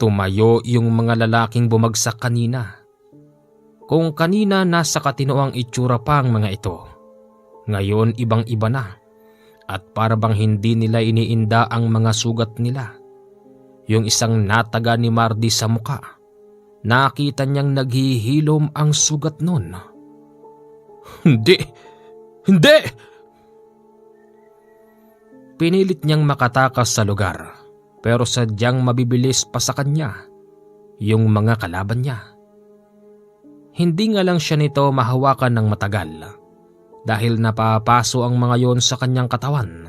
Speaker 1: Tumayo yung mga lalaking bumagsak kanina. Kung kanina nasa katinoang itsura pa ang mga ito, ngayon ibang-iba na. At para bang hindi nila iniinda ang mga sugat nila. Yung isang nataga ni Mardy sa muka, nakita niyang naghihilom ang sugat nun. Hindi! Hindi! Pinilit niyang makatakas sa lugar, pero sadyang mabibilis pa sa kanya yung mga kalaban niya. Hindi nga lang siya nito mahawakan ng matagal dahil napapaso ang mga yon sa kanyang katawan,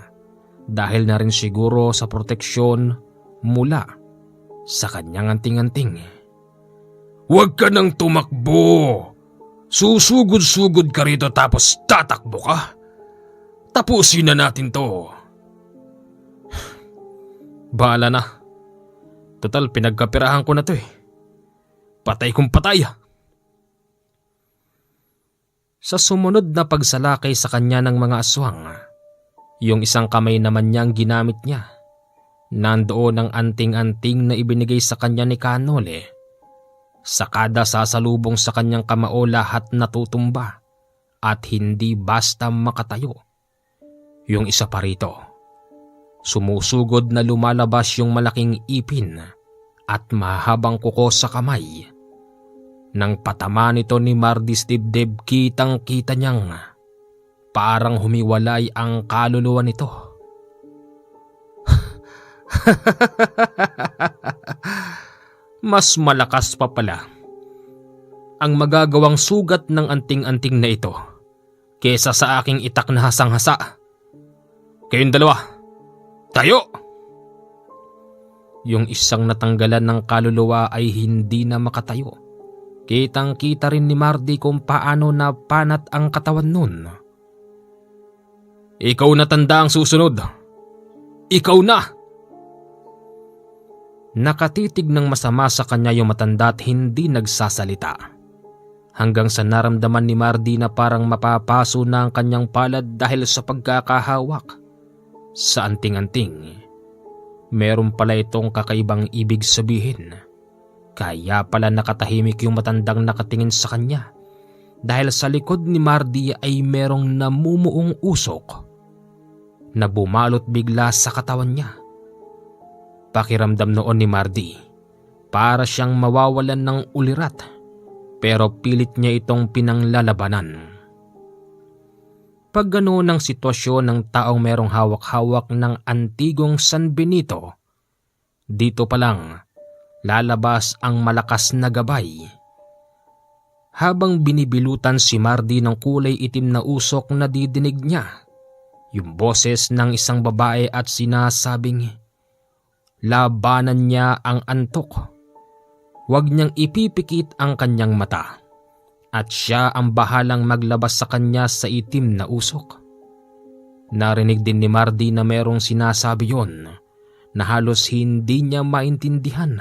Speaker 1: dahil na rin siguro sa proteksyon mula sa kanyang anting-anting. Huwag ka nang tumakbo! Susugod-sugod ka rito tapos tatakbo ka? Tapusin na natin to. Bahala na. Total, pinagkapirahan ko na to eh. Patay kong patay. Sa sumunod na pagsalakay sa kanya ng mga aswang, yung isang kamay naman niyang ginamit niya. Nandoon ang anting-anting na ibinigay sa kanya ni Kanole. Sa kada sasalubong sa kanyang kamao, lahat natutumba at hindi basta makatayo. Yung isa pa rito, sumusugod na lumalabas yung malaking ipin at mahabang kuko sa kamay. Nang patama nito ni Mardy's dibdib, kitang-kita niyang parang humiwalay ang kaluluwa nito. Mas malakas pa pala ang magagawang sugat ng anting-anting na ito kesa sa aking itak na hasang-hasa. Kayong dalawa, tayo! Yung isang natanggalan ng kaluluwa ay hindi na makatayo. Kitang-kita rin ni Mardy kung paano napanat ang katawan nun. Ikaw na tanda ang susunod. Ikaw na! Nakatitig ng masama sa kanya yung matanda at hindi nagsasalita. Hanggang sa naramdaman ni Mardy na parang mapapaso na ang kanyang palad dahil sa pagkakahawak sa anting-anting. Meron pala itong kakaibang ibig sabihin. Kaya pala nakatahimik yung matandang nakatingin sa kanya dahil sa likod ni Mardy ay merong namumuong usok na bumalot bigla sa katawan niya. Pakiramdam noon ni Mardy, para siyang mawawalan ng ulirat, pero pilit niya itong pinanglalabanan. Pag ganoon ang sitwasyon ng taong merong hawak-hawak ng antigong San Benito, dito pa lang lalabas ang malakas na gabay. Habang binibilutan si Mardy ng kulay itim na usok, na didinig niya yung boses ng isang babae at sinasabing labanan niya ang antok. Huwag niyang ipipikit ang kanyang mata at siya ang bahalang maglabas sa kanya sa itim na usok. Narinig din ni Mardy na merong sinasabi yon na halos hindi niya maintindihan.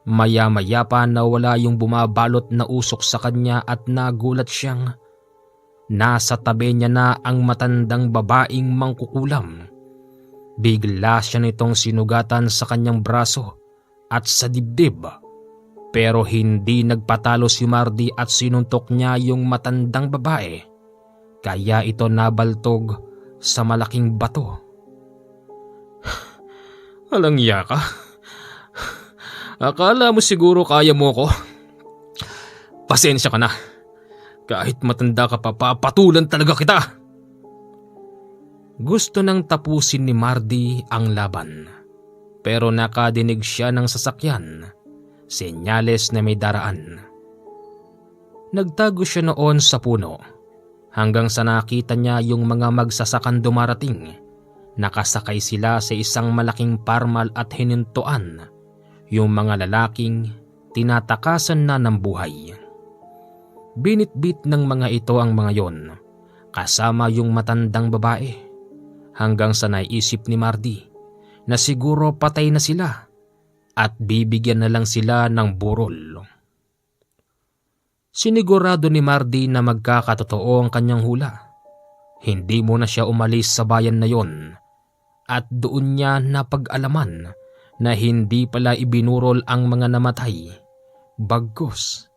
Speaker 1: Maya-maya pa nawala yung bumabalot na usok sa kanya at nagulat siyang nasa tabi niya na ang matandang babaeng mangkukulam. Bigla siya nitong sinugatan sa kanyang braso at sa dibdib, pero hindi nagpatalo si Mardy at sinuntok niya yung matandang babae, kaya ito nabaltog sa malaking bato. Alangya ka? Akala mo siguro kaya mo ko? Pasensya ka na. Kahit matanda ka pa, papatulan talaga kita. Gusto nang tapusin ni Mardy ang laban. Pero nakadinig siya ng sasakyan. Senyales na may daraan. Nagtago siya noon sa puno. Hanggang sa nakita niya yung mga magsasakang dumarating. Nakasakay sila sa isang malaking parmal at hinintuan. Yung mga lalaking tinatakasan na ng buhay. Binitbit ng mga ito ang mga yon, kasama yung matandang babae, hanggang sa naisip ni Mardy na siguro patay na sila at bibigyan na lang sila ng burol. Sinigurado ni Mardy na magkakatotoo ang kanyang hula. Hindi mo na siya umalis sa bayan na yon at doon niya napag-alaman na hindi pala ibinurol ang mga namatay, bagkus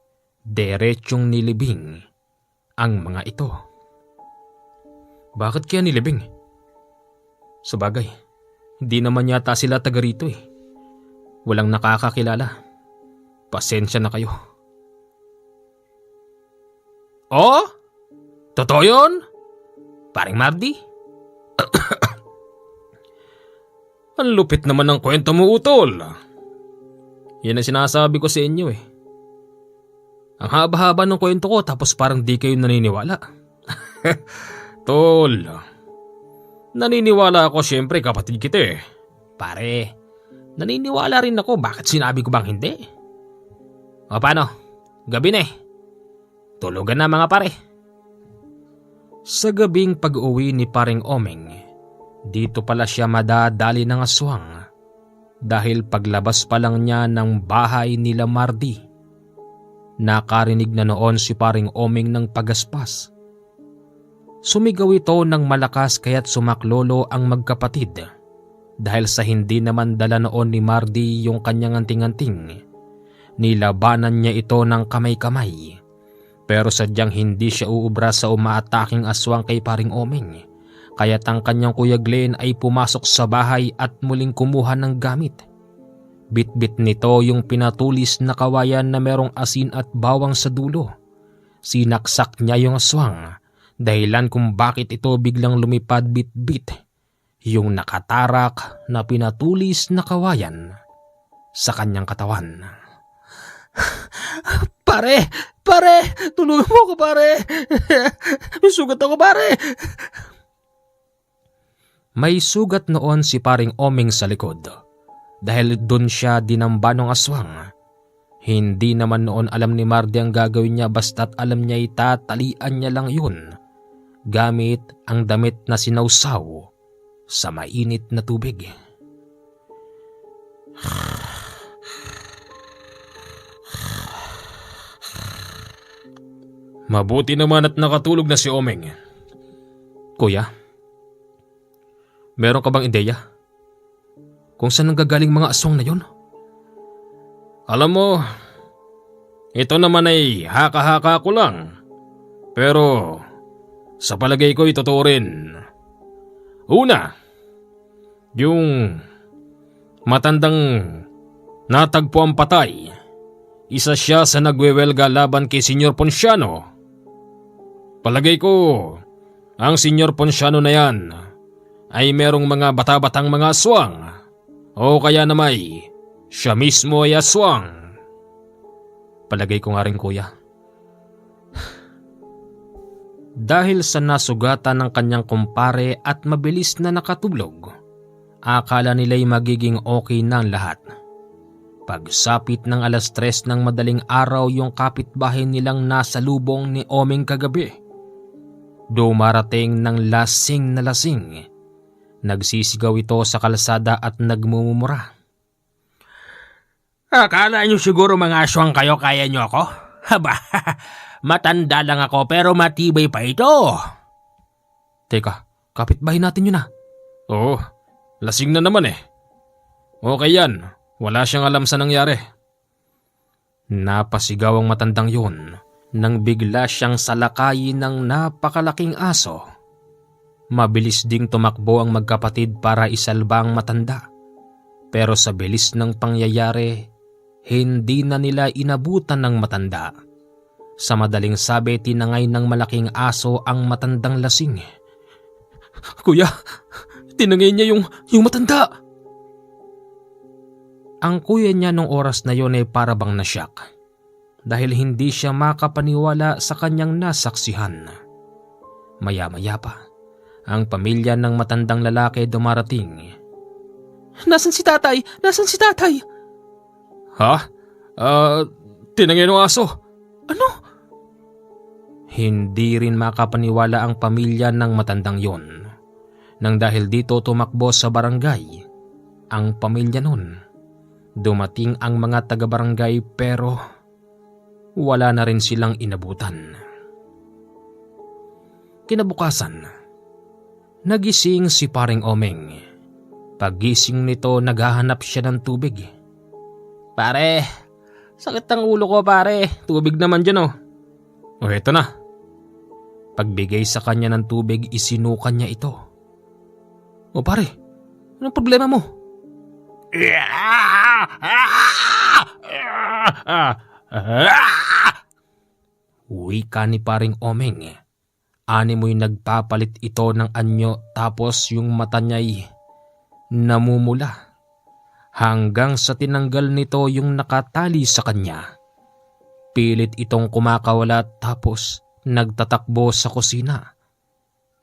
Speaker 1: diretsyong nilibing ang mga ito. Bakit kaya nilibing? Sabagay, hindi naman yata sila taga rito eh. Walang nakakakilala. Pasensya na kayo. Oh? Totoo yun? Paring Mardy? Ang lupit naman ng kwento mo, utol. Yan ang sinasabi ko sa inyo eh. Ang haba-haba ng kwento ko tapos parang di kayo naniniwala. Tol, naniniwala ako syempre, kapatid kita eh. Pare, naniniwala rin ako, bakit sinabi ko bang hindi? O paano? Gabi na eh. Tulugan na mga pare. Sa gabing pag-uwi ni paring Omeng, dito pala siya madadali ng aswang dahil paglabas pa lang niya ng bahay nila Mardy. Nakarinig na noon si paring Omeng ng pagaspas. Sumigaw ito ng malakas kaya't sumaklolo ang magkapatid dahil sa hindi naman dala noon ni Mardy yung kanyang anting-anting. Nilabanan niya ito ng kamay-kamay pero sadyang hindi siya uubra sa umaataking aswang kay paring Omeng kaya't ang kanyang kuya Glenn ay pumasok sa bahay at muling kumuha ng gamit. Bit-bit nito yung pinatulis na kawayan na merong asin at bawang sa dulo. Sinaksak niya yung aswang, dahilan kung bakit ito biglang lumipad bit-bit yung nakatarak na pinatulis na kawayan sa kanyang katawan. Pare! Pare! Tulungan mo ko, pare! May sugat ako, pare! May sugat noon si paring Omeng sa likod. Dahil doon siya dinamba ng aswang. Hindi naman noon alam ni Mardy ang gagawin niya basta't alam niya itatalian niya lang yun gamit ang damit na sinawsaw sa mainit na tubig. Mabuti naman at nakatulog na si Omeng. Kuya, meron ka bang ideya? Kung saan nanggagaling mga aswang na yun? Alam mo, ito naman ay haka-haka ko lang. Pero sa palagay ko totoo rin. Una, yung matandang natagpo ang patay. Isa siya sa nagwewelga laban kay Senyor Ponciano. Palagay ko, ang Senyor Ponciano na yan ay merong mga bata-batang mga aswang. O kaya namay, siya mismo ay aswang. Palagay ko nga rin, kuya. Dahil sa nasugatan ng kanyang kumpare at mabilis na nakatulog, akala nila'y magiging okay na ang lahat. Pagsapit ng 3:00 ng madaling araw yung kapitbahay nilang nasa lubong ni Omeng kagabi. Dumarating ng lasing na lasing. Nagsisigaw ito sa kalsada at nagmumura.
Speaker 2: Akala nyo siguro mga aswang kayo, kaya nyo ako? Haba, matanda lang ako pero matibay pa ito.
Speaker 1: Teka, kapitbahay natin yun ah. Oo, lasing na naman eh. Okay yan, wala siyang alam sa nangyari. Napasigaw ang matandang yun nang bigla siyang salakayin ng napakalaking aso. Mabilis ding tumakbo ang magkapatid para isalba ang matanda. Pero sa bilis ng pangyayari, hindi na nila inabutan ng matanda.
Speaker 2: Sa madaling sabi, tinangay ng malaking aso ang matandang lasing.
Speaker 1: Kuya, tinangay niya yung matanda.
Speaker 2: Ang kuya niya nung oras na yon ay para bang nasyak dahil hindi siya makapaniwala sa kanyang nasaksihan. Maya-maya pa, ang pamilya ng matandang lalaki dumarating.
Speaker 1: Nasaan si tatay? Nasaan si tatay? Ha? Tinangay ng aso. Ano?
Speaker 2: Hindi rin makapaniwala ang pamilya ng matandang yon. Nang dahil dito tumakbo sa barangay ang pamilya nun. Dumating ang mga taga-barangay pero wala na rin silang inabutan. Kinabukasan, nagising si paring Omeng. Paggising nito, naghahanap siya ng tubig.
Speaker 1: Pare, sakit ang ulo ko pare. Tubig naman dyan oh. O eto na.
Speaker 2: Pagbigay sa kanya ng tubig, isinukan niya ito.
Speaker 1: O pare, anong problema mo?
Speaker 2: Wika ni paring Omeng. Ani mo'y nagpapalit ito ng anyo tapos yung mata niya'y namumula. Hanggang sa tinanggal nito yung nakatali sa kanya. Pilit itong kumakawala tapos nagtatakbo sa kusina.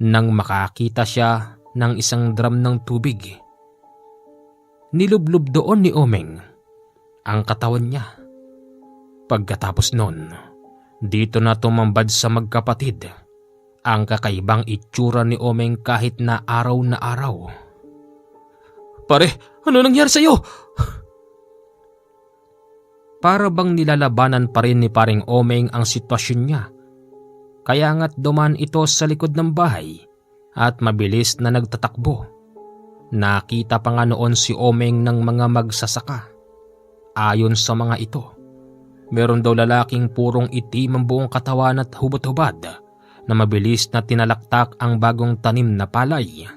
Speaker 2: Nang makakita siya ng isang drum ng tubig. Nilublob doon ni Omeng ang katawan niya. Pagkatapos nun, dito na tumambad sa magkapatid ang kakaibang itsura ni Omeng kahit na araw.
Speaker 1: Pare, ano nangyari sa'yo?
Speaker 2: Para bang nilalabanan pa rin ni paring Omeng ang sitwasyon niya. Kaya nga't duman ito sa likod ng bahay at mabilis na nagtatakbo. Nakita pa nga noon si Omeng ng mga magsasaka. Ayon sa mga ito, meron daw lalaking purong itim ang buong katawan at hubot-hubad na mabilis na tinalaktak ang bagong tanim na palay.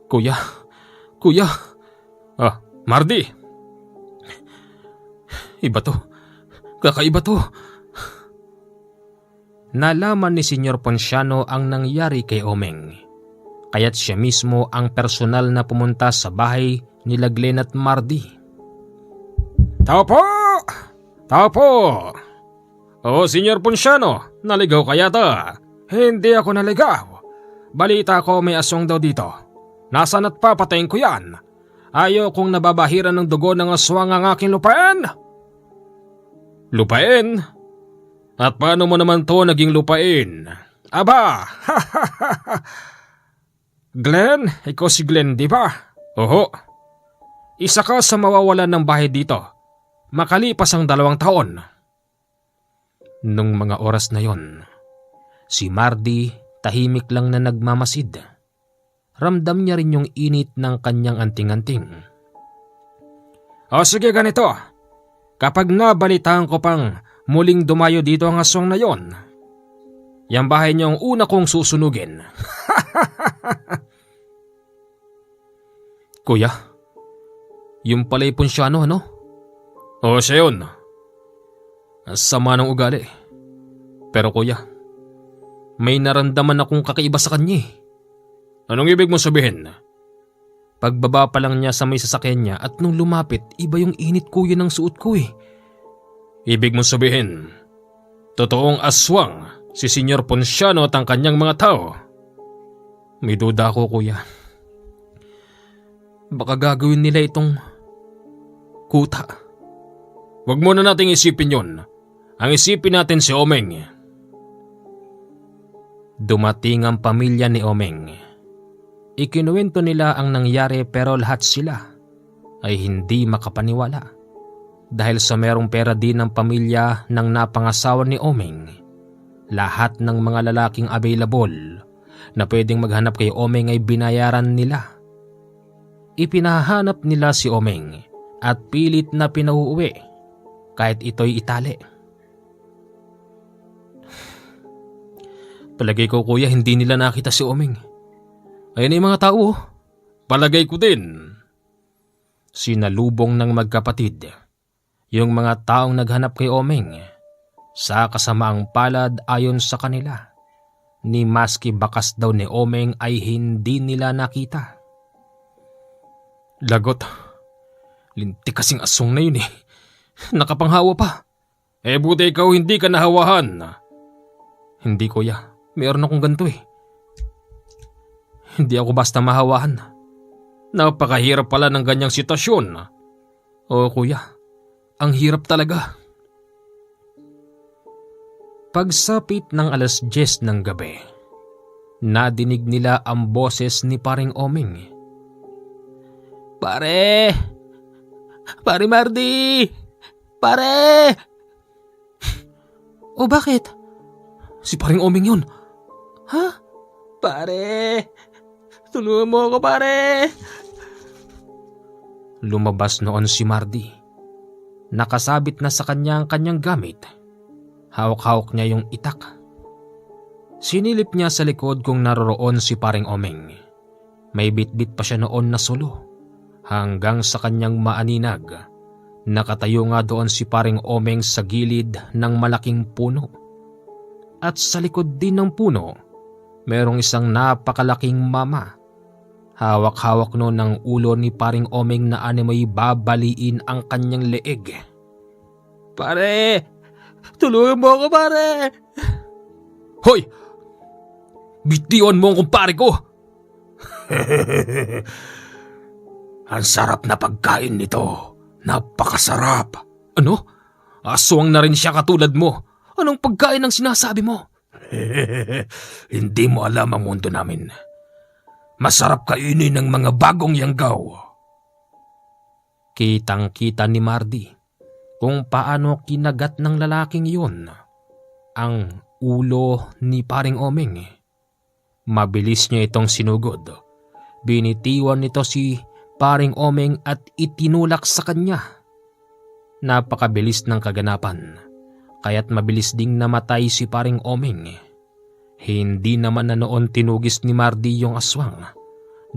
Speaker 1: Kuya. Mardi. Iba to. Kakaiba to.
Speaker 2: Nalaman ni Senyor Ponciano ang nangyari kay Omeng. Kaya't siya mismo ang personal na pumunta sa bahay nila Glenn at Mardi.
Speaker 1: Tao po! O, Senyor Ponciano, naligaw ka yata. Hindi ako naligaw. Balita ko may aswang daw dito. Nasaan at papatayin ko yan? Ayaw kong nababahiran ng dugo ng aswang ang aking lupain. Lupain? At paano mo naman to naging lupain? Aba! Glenn, ikaw si Glenn, di ba? Oho. Isa ka sa mawawalan ng bahay dito. Makalipas ang 2 taon.
Speaker 2: Nung mga oras na yon, si Mardi tahimik lang na nagmamasid. Ramdam niya rin yung init ng kanyang anting-anting.
Speaker 1: O sige ganito, kapag nabalitaan ko pang muling dumayo dito ang aswang na yon, yung bahay niyo ang una kong susunugin.
Speaker 2: Kuya, yung pala'y Ponciano ano?
Speaker 1: O siya yun.
Speaker 2: Ang sama ng ugali. Pero kuya, may naramdaman akong kakaiba sa kanya.
Speaker 1: Anong ibig mo sabihin?
Speaker 2: Pagbaba pa lang niya sa may sasakyan niya at nung lumapit, iba yung init kuya ng suot ko eh.
Speaker 1: Ibig mo sabihin, totoong aswang si Senyor Ponciano at ang kanyang mga tao?
Speaker 2: May duda ako kuya. Baka gagawin nila itong kuta.
Speaker 1: Huwag muna nating isipin yon. Ang isipin natin si Omeng.
Speaker 2: Dumating ang pamilya ni Omeng. Ikinuwento nila ang nangyari pero lahat sila ay hindi makapaniwala. Dahil sa merong pera din ng pamilya ng napangasawa ni Omeng, lahat ng mga lalaking available na pwedeng maghanap kay Omeng ay binayaran nila. Ipinahanap nila si Omeng at pilit na pinauuwi kahit ito'y itali.
Speaker 1: Palagay ko kuya hindi nila nakita si Omeng. Ayun yung mga tao. Palagay ko din.
Speaker 2: Sinalubong ng magkapatid Yung mga taong naghanap kay Omeng, sa kasamaang palad ayon sa kanila, ni maski bakas daw ni Omeng ay hindi nila nakita.
Speaker 1: Lagot. Lintik kasing aswang na yun eh. Nakapanghawa pa. Buti ikaw hindi ka nahawahan.
Speaker 2: Hindi kuya, mayroon akong ganito eh. Hindi ako basta mahawahan.
Speaker 1: Napakahirap pala ng ganyang sitwasyon.
Speaker 2: Oo kuya, ang hirap talaga. Pagsapit ng 10:00 ng gabi, nadinig nila ang boses ni paring Omeng. Pare! Pare Mardi! Pare! O bakit? Si paring Omeng yun. Ha? Pare! Tulungan mo ako pare! Lumabas noon si Mardi. Nakasabit na sa kanya ang kanyang gamit. Hawak-hawak niya yung itak. Sinilip niya sa likod kung naroroon si paring Omeng. May bitbit pa siya noon na sulo. Hanggang sa kanyang maaninag, nakatayo nga doon si paring Omeng sa gilid ng malaking puno. At sa likod din ng puno, merong isang napakalaking mama. Hawak-hawak noon ng ulo ni paring Omeng na animoy babaliin ang kanyang leeg. Pare! Tulungan mo ako pare!
Speaker 1: Hoy! Bitiwan mo ang kumpare ko! Ang sarap na pagkain nito. Napakasarap.
Speaker 2: Ano?
Speaker 1: Aswang na rin siya katulad mo.
Speaker 2: Anong pagkain ang sinasabi mo?
Speaker 1: Hindi mo alam ang mundo namin. Masarap kainin ng mga bagong yanggaw.
Speaker 2: Kitang-kita ni Mardi kung paano kinagat ng lalaking yun ang ulo ni paring Omeng. Mabilis niya itong sinugod. Binitiwan nito si paring Omeng at itinulak sa kanya. Napakabilis ng kaganapan, kaya't mabilis ding namatay si paring Omeng. Hindi naman na noon tinugis ni Mardi yung aswang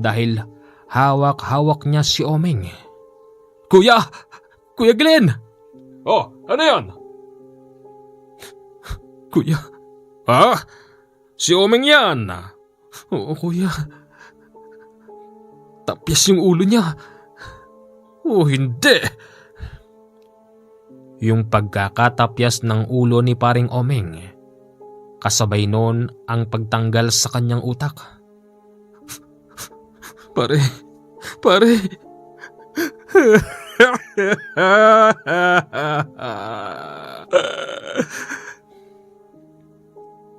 Speaker 2: dahil hawak-hawak niya si Omeng.
Speaker 1: Kuya! Kuya Glenn! Oh, ano yan?
Speaker 2: Kuya.
Speaker 1: Ha? Si Omeng yan!
Speaker 2: Oo kuya. Tapyas yung ulo niya.
Speaker 1: Oh, hindi!
Speaker 2: Yung pagkakatapyas ng ulo ni paring Omeng, kasabay noon ang pagtanggal sa kanyang utak.
Speaker 1: Pare! Pare!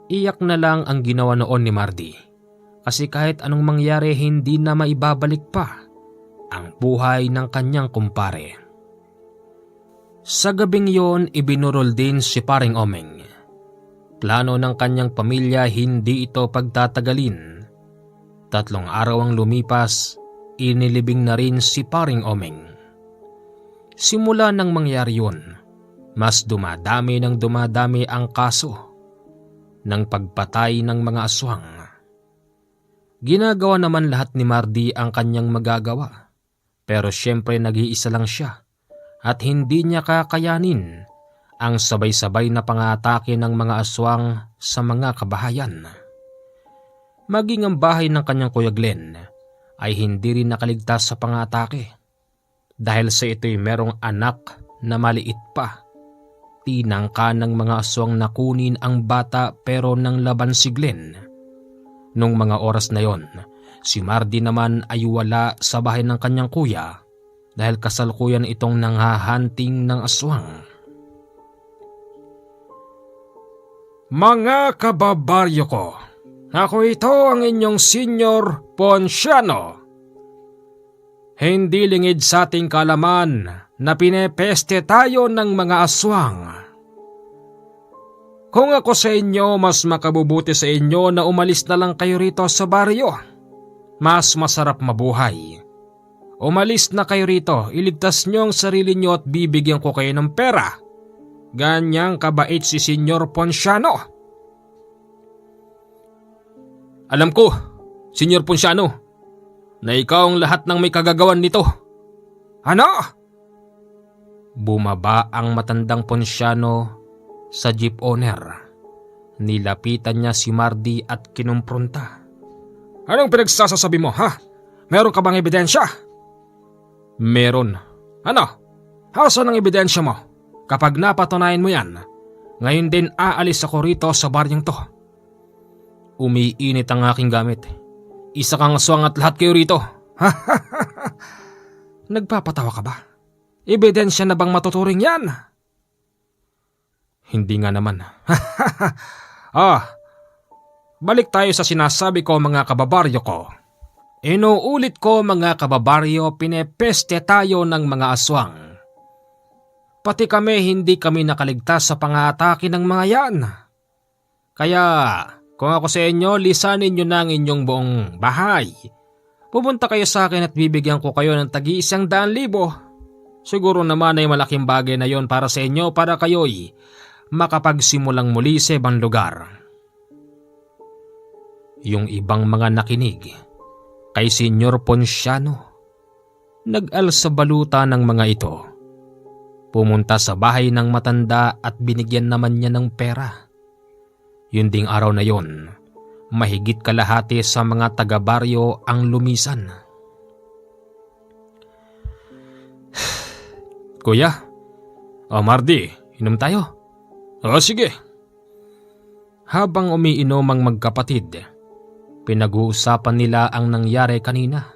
Speaker 2: Iyak na lang ang ginawa noon ni Mardi. Kasi kahit anong mangyari hindi na maibabalik pa ang buhay ng kanyang kumpare. Sa gabing yon ibinurol din si paring Omeng. Plano ng kanyang pamilya hindi ito pagtatagalin. 3 araw ang lumipas, inilibing na rin si paring Omeng. Simula nang mangyari yun, mas dumadami ang kaso ng pagpatay ng mga aswang. Ginagawa naman lahat ni Mardi ang kanyang magagawa, pero syempre nag-iisa lang siya at hindi niya kakayanin ang sabay-sabay na pangatake ng mga aswang sa mga kabahayan. Maging ang bahay ng kanyang Kuya Glenn ay hindi rin nakaligtas sa pangatake dahil sa ito'y merong anak na maliit pa. Tinangka ng mga aswang na kunin ang bata pero nang laban si Glenn. Nung mga oras na yon, si Mardi naman ay wala sa bahay ng kanyang kuya dahil kasalukuyan itong nanghahunting ng aswang.
Speaker 1: Mga kababaryo ko, ako ito ang inyong Senyor Ponciano. Hindi lingid sa ating kalaman na pinepeste tayo ng mga aswang. Kung ako sa inyo, mas makabubuti sa inyo na umalis na lang kayo rito sa baryo. Mas masarap mabuhay. Umalis na kayo rito, iligtas niyo ang sarili niyo at bibigyan ko kayo ng pera. Ganyang kabait si Senyor Ponciano. Alam ko, Senyor Ponciano, na ikaw ang lahat ng may kagagawan nito. Ano?
Speaker 2: Bumaba ang matandang Ponsyano sa jeep owner. Nilapitan niya si Mardy at kinumpronta.
Speaker 1: Anong pinagsasasabi mo, ha? Meron ka bang ebidensya?
Speaker 2: Meron.
Speaker 1: Ano? Asan ang ebidensya mo? Kapag napatunayan mo yan, ngayon din aalis ako rito sa baryong to.
Speaker 2: Umiinit ang aking gamit. Isa kang aswang at lahat kayo rito.
Speaker 1: Nagpapatawa ka ba? Ebidensya na bang matuturing yan?
Speaker 2: Hindi nga naman.
Speaker 1: Balik tayo sa sinasabi ko mga kababaryo ko. Inuulit ko mga kababaryo, pinepeste tayo ng mga aswang. Pati hindi kami nakaligtas sa pangatake ng mga yan. Kaya kung ako sa inyo, lisanin nyo na ang inyong buong bahay. Pupunta kayo sa akin at bibigyan ko kayo ng tagi-100,000. Siguro naman ay malaking bagay na yon para sa inyo para kayo'y makapagsimulang muli sa ibang lugar.
Speaker 2: Yung ibang mga nakinig kay Senyor Ponsyano, nag-alsa baluta ng mga ito. Pumunta sa bahay ng matanda at binigyan naman niya ng pera. Yun ding araw na yon, mahigit kalahati sa mga taga-baryo ang lumisan.
Speaker 1: Kuya, Mardy, inom tayo. Sige.
Speaker 2: Habang umiinom ang magkapatid, pinag-uusapan nila ang nangyari kanina.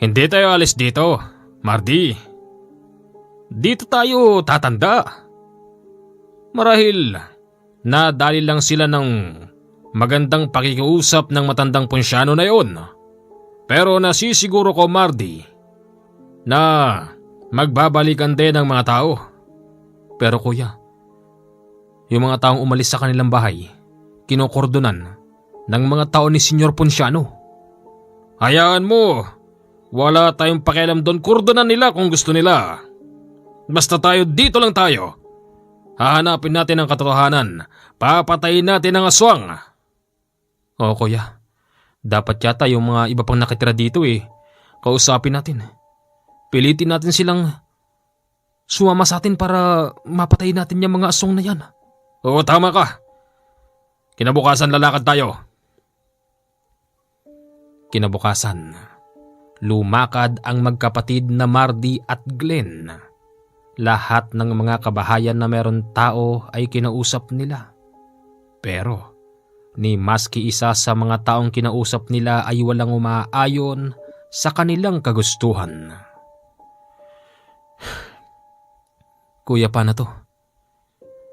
Speaker 1: Hindi tayo alis dito, Mardy. Dito tayo tatanda. Marahil nadali lang sila ng magandang pakikiusap ng matandang Ponsyano na yon. Pero nasisiguro ko, Mardy, na magbabalikan din ang mga tao.
Speaker 2: Pero kuya, yung mga taong umalis sa kanilang bahay, kinokordonan ng mga tao ni Senyor Ponsyano.
Speaker 1: Hayaan mo, wala tayong pakialam doon, kordonan nila kung gusto nila. Basta tayo dito lang tayo. Hahanapin natin ang katotohanan, papatayin natin ang aswang.
Speaker 2: Oo kuya, dapat yata yung mga iba pang nakitira dito kausapin natin. Pilitin natin silang sumama sa atin para mapatayin natin yung mga aswang na yan.
Speaker 1: Oo, tama ka. Kinabukasan lalakad tayo.
Speaker 2: Kinabukasan, lumakad ang magkapatid na Mardy at Glenn. Lahat ng mga kabahayan na meron tao ay kinausap nila. Pero ni maski isa sa mga taong kinausap nila ay walang umaayon sa kanilang kagustuhan. Kuya, paano to?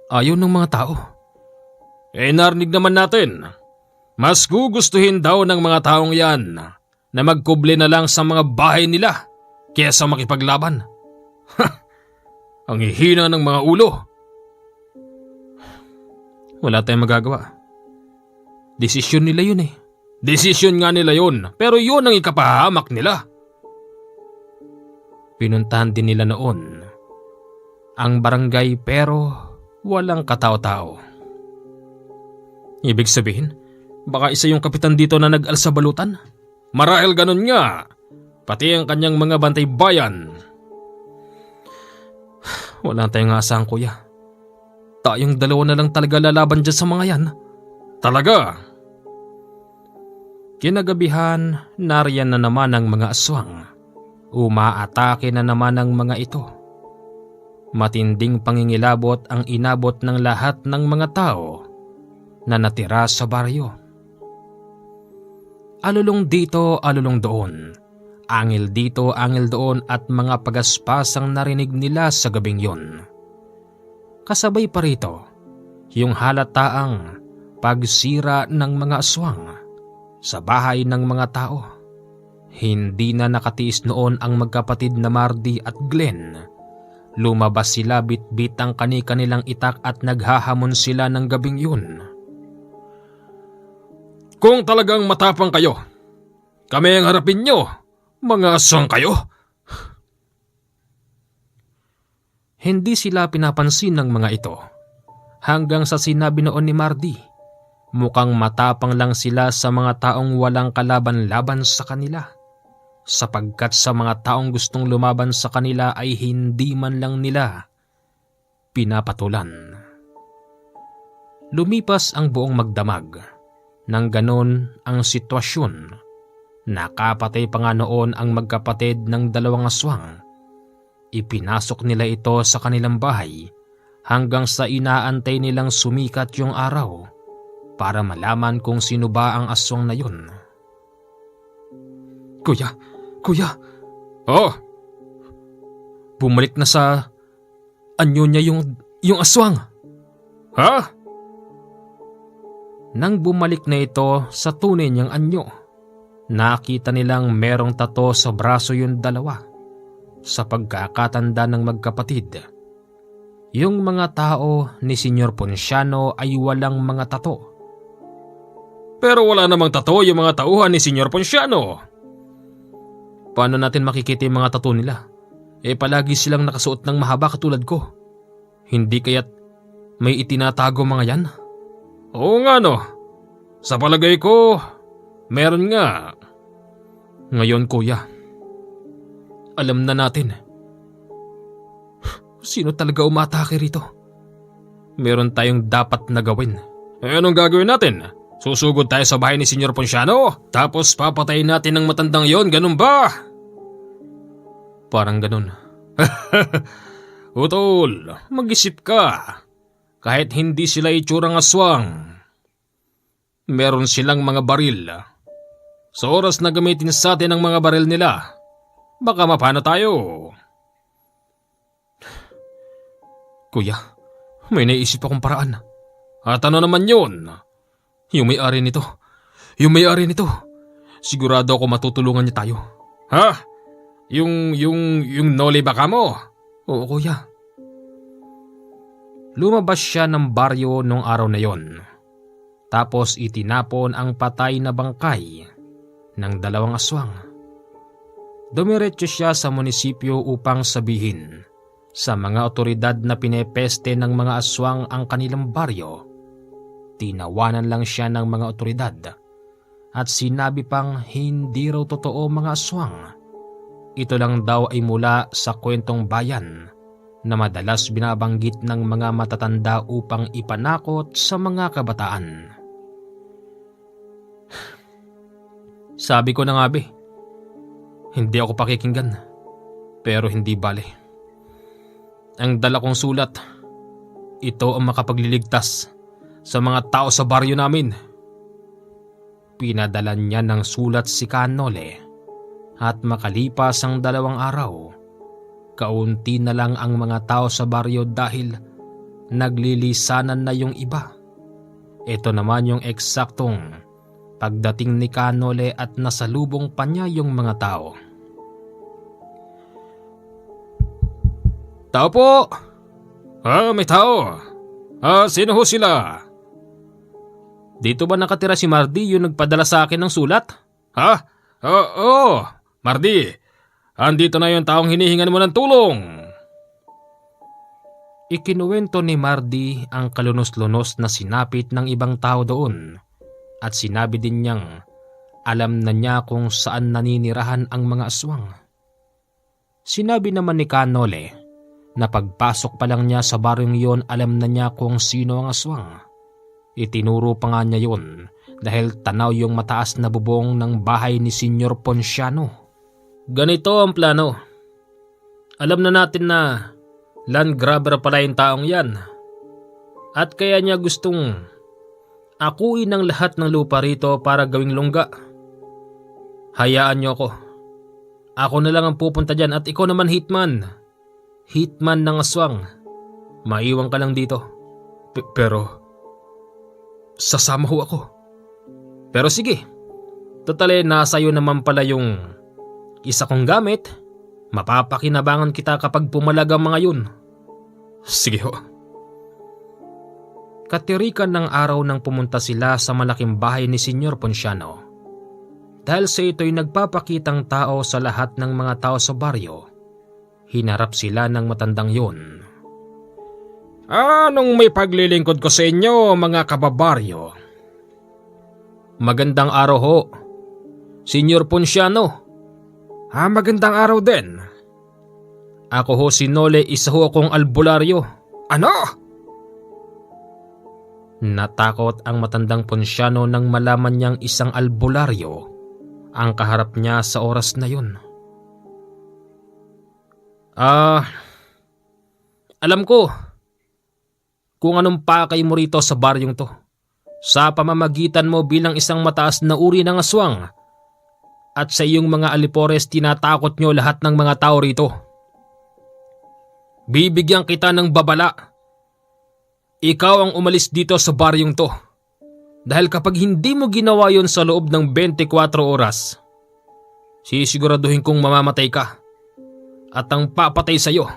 Speaker 2: Ayaw ng mga tao.
Speaker 1: Narinig naman natin. Mas gugustuhin daw ng mga taong yan na magkuble na lang sa mga bahay nila kaysa makipaglaban. Ang hihina ng mga ulo.
Speaker 2: Wala tayong magagawa. Desisyon nila yun
Speaker 1: Desisyon nga nila yun, pero yun ang ikapahamak nila.
Speaker 2: Pinuntahan din nila noon ang barangay pero walang katao-tao.
Speaker 1: Ibig sabihin, baka isa yung kapitan dito na nag-alsa balutan? Marahil ganun nga, pati ang kanyang mga bantay bayan.
Speaker 2: Wala tayong asahan kuya. Tayong dalawa na lang talaga lalaban dyan sa mga yan.
Speaker 1: Talaga?
Speaker 2: Kinagabihan, nariyan na naman ang mga aswang. Umaatake na naman ang mga ito. Matinding pangingilabot ang inabot ng lahat ng mga tao na natira sa baryo. Alulong dito, alulong doon. Angil dito, angil doon at mga pagaspas ang narinig nila sa gabing yon. Kasabay pa rito, yung halataang pagsira ng mga aswang sa bahay ng mga tao. Hindi na nakatiis noon ang magkapatid na Mardy at Glenn. Lumabas sila bit-bit ang kani-kanilang itak at naghahamon sila ng gabing yun.
Speaker 1: Kung talagang matapang kayo, kami ang harapin nyo, mga aswang kayo.
Speaker 2: Hindi sila pinapansin ng mga ito. Hanggang sa sinabi noon ni Mardy, mukhang matapang lang sila sa mga taong walang kalaban-laban sa kanila. sapagkat sa mga taong gustong lumaban sa kanila ay hindi man lang nila pinapatulan. Lumipas ang buong magdamag. Nang ganon ang sitwasyon, nakapatay pa nga noon ang magkapatid ng dalawang aswang. Ipinasok nila ito sa kanilang bahay hanggang sa inaantay nilang sumikat yung araw para malaman kung sino ba ang aswang na yun. Kuya!
Speaker 1: Oh,
Speaker 2: Bumalik na sa anyo niya yung aswang!
Speaker 1: ha?
Speaker 2: Nang bumalik na ito sa tunay niyang anyo, nakita nilang merong tato sa braso yung dalawa. Sa pagkakatanda ng magkapatid, yung mga tao ni Senyor Ponciano ay walang mga tato.
Speaker 1: Pero wala namang tato yung mga tauhan ni Senyor Ponciano.
Speaker 2: Paano natin makikita yung mga tato nila? Palagi silang nakasuot ng mahaba katulad ko. Hindi kaya't may itinatago mga yan?
Speaker 1: Oo nga no. Sa palagay ko, meron nga.
Speaker 2: Ngayon kuya, alam na natin. Sino talaga umatake rito? Meron tayong dapat na gawin.
Speaker 1: Anong gagawin natin? Susugod tayo sa bahay ni Senyor Ponciano, tapos papatayin natin ang matandang yon, ganun ba?
Speaker 2: Parang ganun.
Speaker 1: Utol, mag-isip ka. Kahit hindi sila itsurang aswang, meron silang mga baril. Sa oras na gamitin sa atin ang mga baril nila, baka mapana tayo.
Speaker 2: Kuya, may naisip akong paraan.
Speaker 1: At ano naman yun?
Speaker 2: Yung may-ari nito. Sigurado ako matutulungan niya tayo.
Speaker 1: Ha? Yung noli baka mo?
Speaker 2: Oo kuya. Lumabas siya ng baryo nung araw na yon. Tapos itinapon ang patay na bangkay ng dalawang aswang. Dumiretso siya sa munisipyo upang sabihin sa mga otoridad na pinepeste ng mga aswang ang kanilang baryo. Tinawanan lang siya ng mga otoridad at sinabi pang hindi raw totoo mga aswang. Ito lang daw ay mula sa kwentong bayan na madalas binabanggit ng mga matatanda upang ipanakot sa mga kabataan. Sabi ko na nga hindi ako pakikinggan, pero hindi bale. Ang dala kong sulat, ito ang makapagliligtas sa mga tao sa baryo namin. Pinadala niya ng sulat si Canole at makalipas ang 2 araw, kaunti na lang ang mga tao sa baryo dahil naglilisanan na yung iba. Ito naman yung eksaktong pagdating ni Canole at nasalubong pa niya yung mga tao.
Speaker 1: Tao po! May tao. Sino ho sila?
Speaker 2: Dito ba nakatira si Mardi yung nagpadala sa akin ng sulat?
Speaker 1: Ha? Oo, Mardi. Andito na yung taong hinihingan mo ng tulong.
Speaker 2: Ikinuwento ni Mardi ang kalunos-lunos na sinapit ng ibang tao doon at sinabi din niyang alam na niya kung saan naninirahan ang mga aswang. Sinabi naman ni Canole na pagpasok pa lang niya sa baryong yon alam na niya kung sino ang aswang. Itinuro pa nga niya yon dahil tanaw yung mataas na bubong ng bahay ni Senyor Ponciano. Ganito ang plano. Alam na natin na land grabber pala yung taong yan. At kaya niya gustong akuin ang lahat ng lupa rito para gawing lungga. Hayaan niyo ako. Ako na lang ang pupunta dyan at ikaw naman hitman. Hitman ng aswang. Maiwan ka lang dito.
Speaker 1: Pero
Speaker 2: sasama ho ako. Pero sige. Totale nasa iyo naman pala yung isa kong gamit. Mapapakinabangan kita kapag pumalag ang mga yun.
Speaker 1: Sige ho.
Speaker 2: Katirikan ng araw nang pumunta sila sa malaking bahay ni Senyor Ponciano. Dahil sa ito'y nagpapakitang tao sa lahat ng mga tao sa baryo, hinarap sila ng matandang yun.
Speaker 1: Anong may paglilingkod ko sa inyo, mga kababaryo?
Speaker 2: Magandang araw ho, Senyor Ponciano.
Speaker 1: Magandang araw din.
Speaker 2: Ako ho si Nole, isa ho akong albularyo.
Speaker 1: Ano?
Speaker 2: Natakot ang matandang Ponsyano nang malaman niyang isang albularyo ang kaharap niya sa oras na yun. Alam ko kung anong pakay mo rito sa baryong to. Sa pamamagitan mo bilang isang mataas na uri ng aswang at sa iyong mga alipores tinatakot nyo lahat ng mga tao rito. Bibigyan kita ng babala. Ikaw ang umalis dito sa baryong to. Dahil kapag hindi mo ginawa yon sa loob ng 24 oras, sisiguraduhin kong mamamatay ka. At ang papatay sa iyo,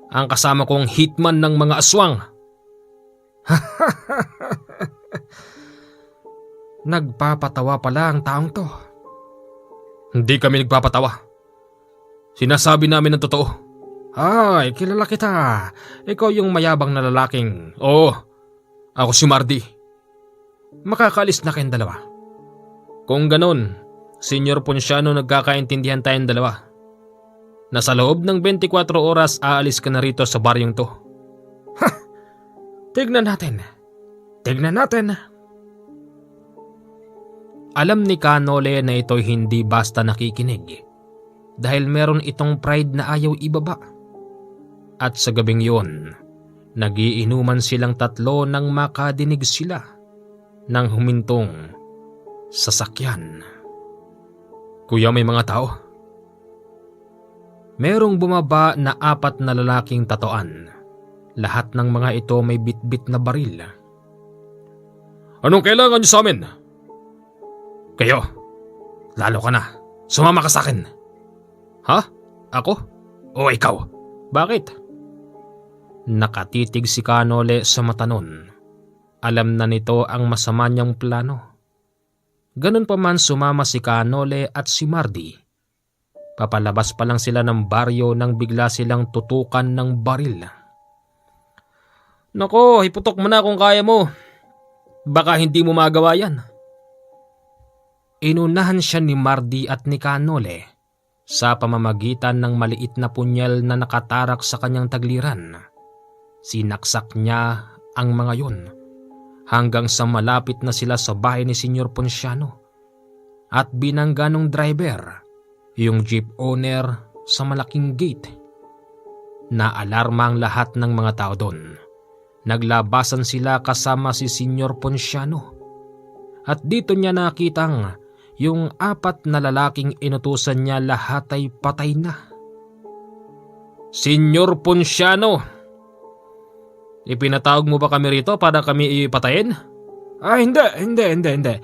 Speaker 2: ang kasama kong hitman ng mga aswang.
Speaker 1: Nagpapatawa pala ang taong to.
Speaker 2: Hindi kami nagpapatawa. Sinasabi namin ang totoo.
Speaker 1: Ay, kilala kita. Ikaw yung mayabang na lalaking...
Speaker 2: Oo, ako si Mardi.
Speaker 1: Makakaalis na kayong dalawa.
Speaker 2: Kung ganon, Senyor Ponsyano, nagkakaintindihan tayong dalawa. Na sa loob ng 24 oras aalis ka na rito sa baryong to.
Speaker 1: Tignan natin.
Speaker 2: Alam ni Kanole na ito'y hindi basta nakikinig dahil meron itong pride na ayaw ibaba. At sa gabing yun, nagiinuman silang tatlo nang makadinig sila ng humintong sasakyan.
Speaker 1: Kuya, may mga tao.
Speaker 2: Merong bumaba na 4 na lalaking tatoan. Lahat ng mga ito may bitbit na baril.
Speaker 1: Anong kailangan niyo sa amin?
Speaker 2: Kayo, lalo ka na. Sumama ka sa akin.
Speaker 1: Ha? Ako?
Speaker 2: O ikaw? Bakit? Nakatitig si Kanole sa mata nun. Alam na nito ang masama niyang plano. Ganun pa man sumama si Kanole at si Mardi. Papalabas pa lang sila ng baryo nang bigla silang tutukan ng baril.
Speaker 1: Nako, hiputok mo na kung kaya mo. Baka hindi mo magawa yan.
Speaker 2: Inunahan siya ni Mardi at ni Kanole sa pamamagitan ng maliit na punyal na nakatarak sa kanyang tagliran. Sinaksak niya ang mga yun hanggang sa malapit na sila sa bahay ni Senyor Ponsyano at binangga ng driver, yung jeep owner, sa malaking gate. Naalarma ang lahat ng mga tao doon. Naglabasan sila kasama si Senyor Ponsyano. At dito niya nakitang yung 4 na lalaking inutusan niya lahat ay patay na.
Speaker 1: Senyor Ponsyano, ipinatawag mo ba kami rito para kami ipatayin? Hindi.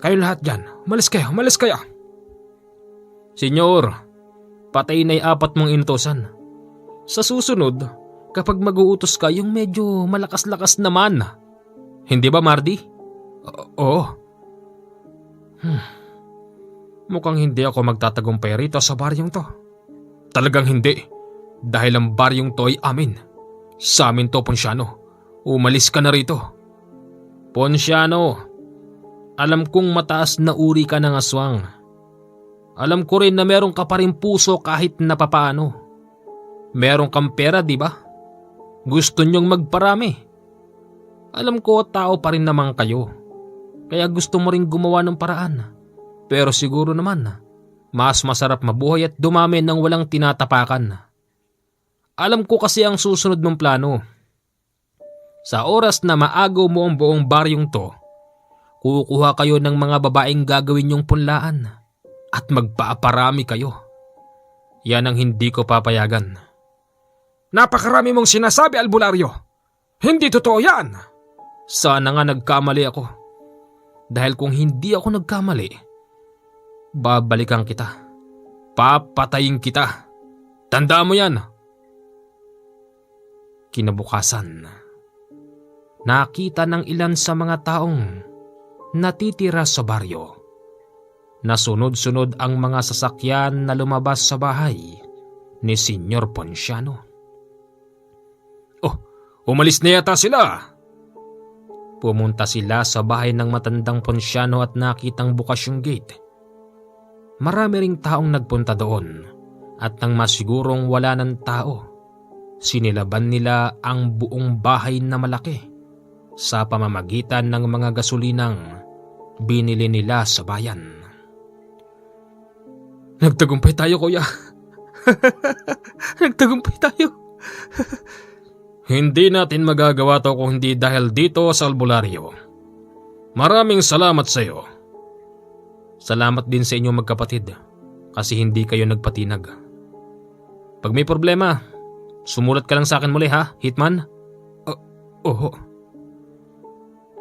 Speaker 1: Kayo lahat dyan. Umalis kayo.
Speaker 2: Senyor, patay na'y 4 mong inutusan. Sa susunod, kapag mag-uutos ka, yung medyo malakas-lakas naman. Hindi ba, Mardi?
Speaker 1: Oo. Mukhang hindi ako magtatagumpay rito sa baryong to.
Speaker 2: Talagang hindi. Dahil ang baryong to ay amin. Sa amin to, Ponsyano. Umalis ka na rito.
Speaker 1: Ponsyano, alam kong mataas na uri ka ng aswang. Alam ko rin na meron ka pa rin puso kahit napapaano. Meron kang pera, di ba? Gusto niyong magparami. Alam ko tao pa rin naman kayo. Kaya gusto mo rin gumawa ng paraan. Pero siguro naman, mas masarap mabuhay at dumami nang walang tinatapakan. Alam ko kasi ang susunod mong plano. Sa oras na maagaw mo ang buong baryong to, kukuha kayo ng mga babaeng gagawin yung punlaan at magpaaparami kayo. Yan ang hindi ko papayagan.
Speaker 2: Napakarami mong sinasabi, albularyo. Hindi totoo yan.
Speaker 1: Sana nga nagkamali ako. Dahil kung hindi ako nagkamali, babalikan kita. Papatayin kita. Tandaan mo yan.
Speaker 2: Kinabukasan, nakita ng ilan sa mga taong natitira sa baryo. Nasunod-sunod ang mga sasakyan na lumabas sa bahay ni Senyor Ponsyano.
Speaker 1: Oh, umalis na yata sila.
Speaker 2: Pumunta sila sa bahay ng matandang Ponsyano at nakitang bukas yung gate. Marami ring taong nagpunta doon at nang masigurong wala ng tao, sinilaban nila ang buong bahay na malaki sa pamamagitan ng mga gasolinang binili nila sa bayan.
Speaker 1: Nagtagumpay tayo, kuya. Nagtagumpay tayo. Hindi natin magagawa to kung hindi dahil dito sa albularyo. Maraming salamat sa iyo.
Speaker 2: Salamat din sa inyo magkapatid kasi hindi kayo nagpatinag. Pag may problema, sumulat ka lang sa akin muli ha, Hitman?
Speaker 1: Oo.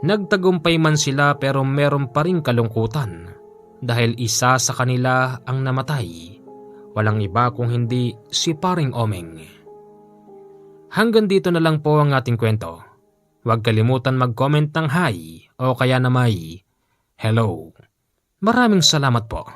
Speaker 2: Nagtagumpay man sila pero meron pa ring kalungkutan dahil isa sa kanila ang namatay. Walang iba kung hindi si Paring Omeng. Hanggang dito na lang po ang ating kwento. Huwag kalimutan mag-comment ng hi o kaya na may hello. Maraming salamat po.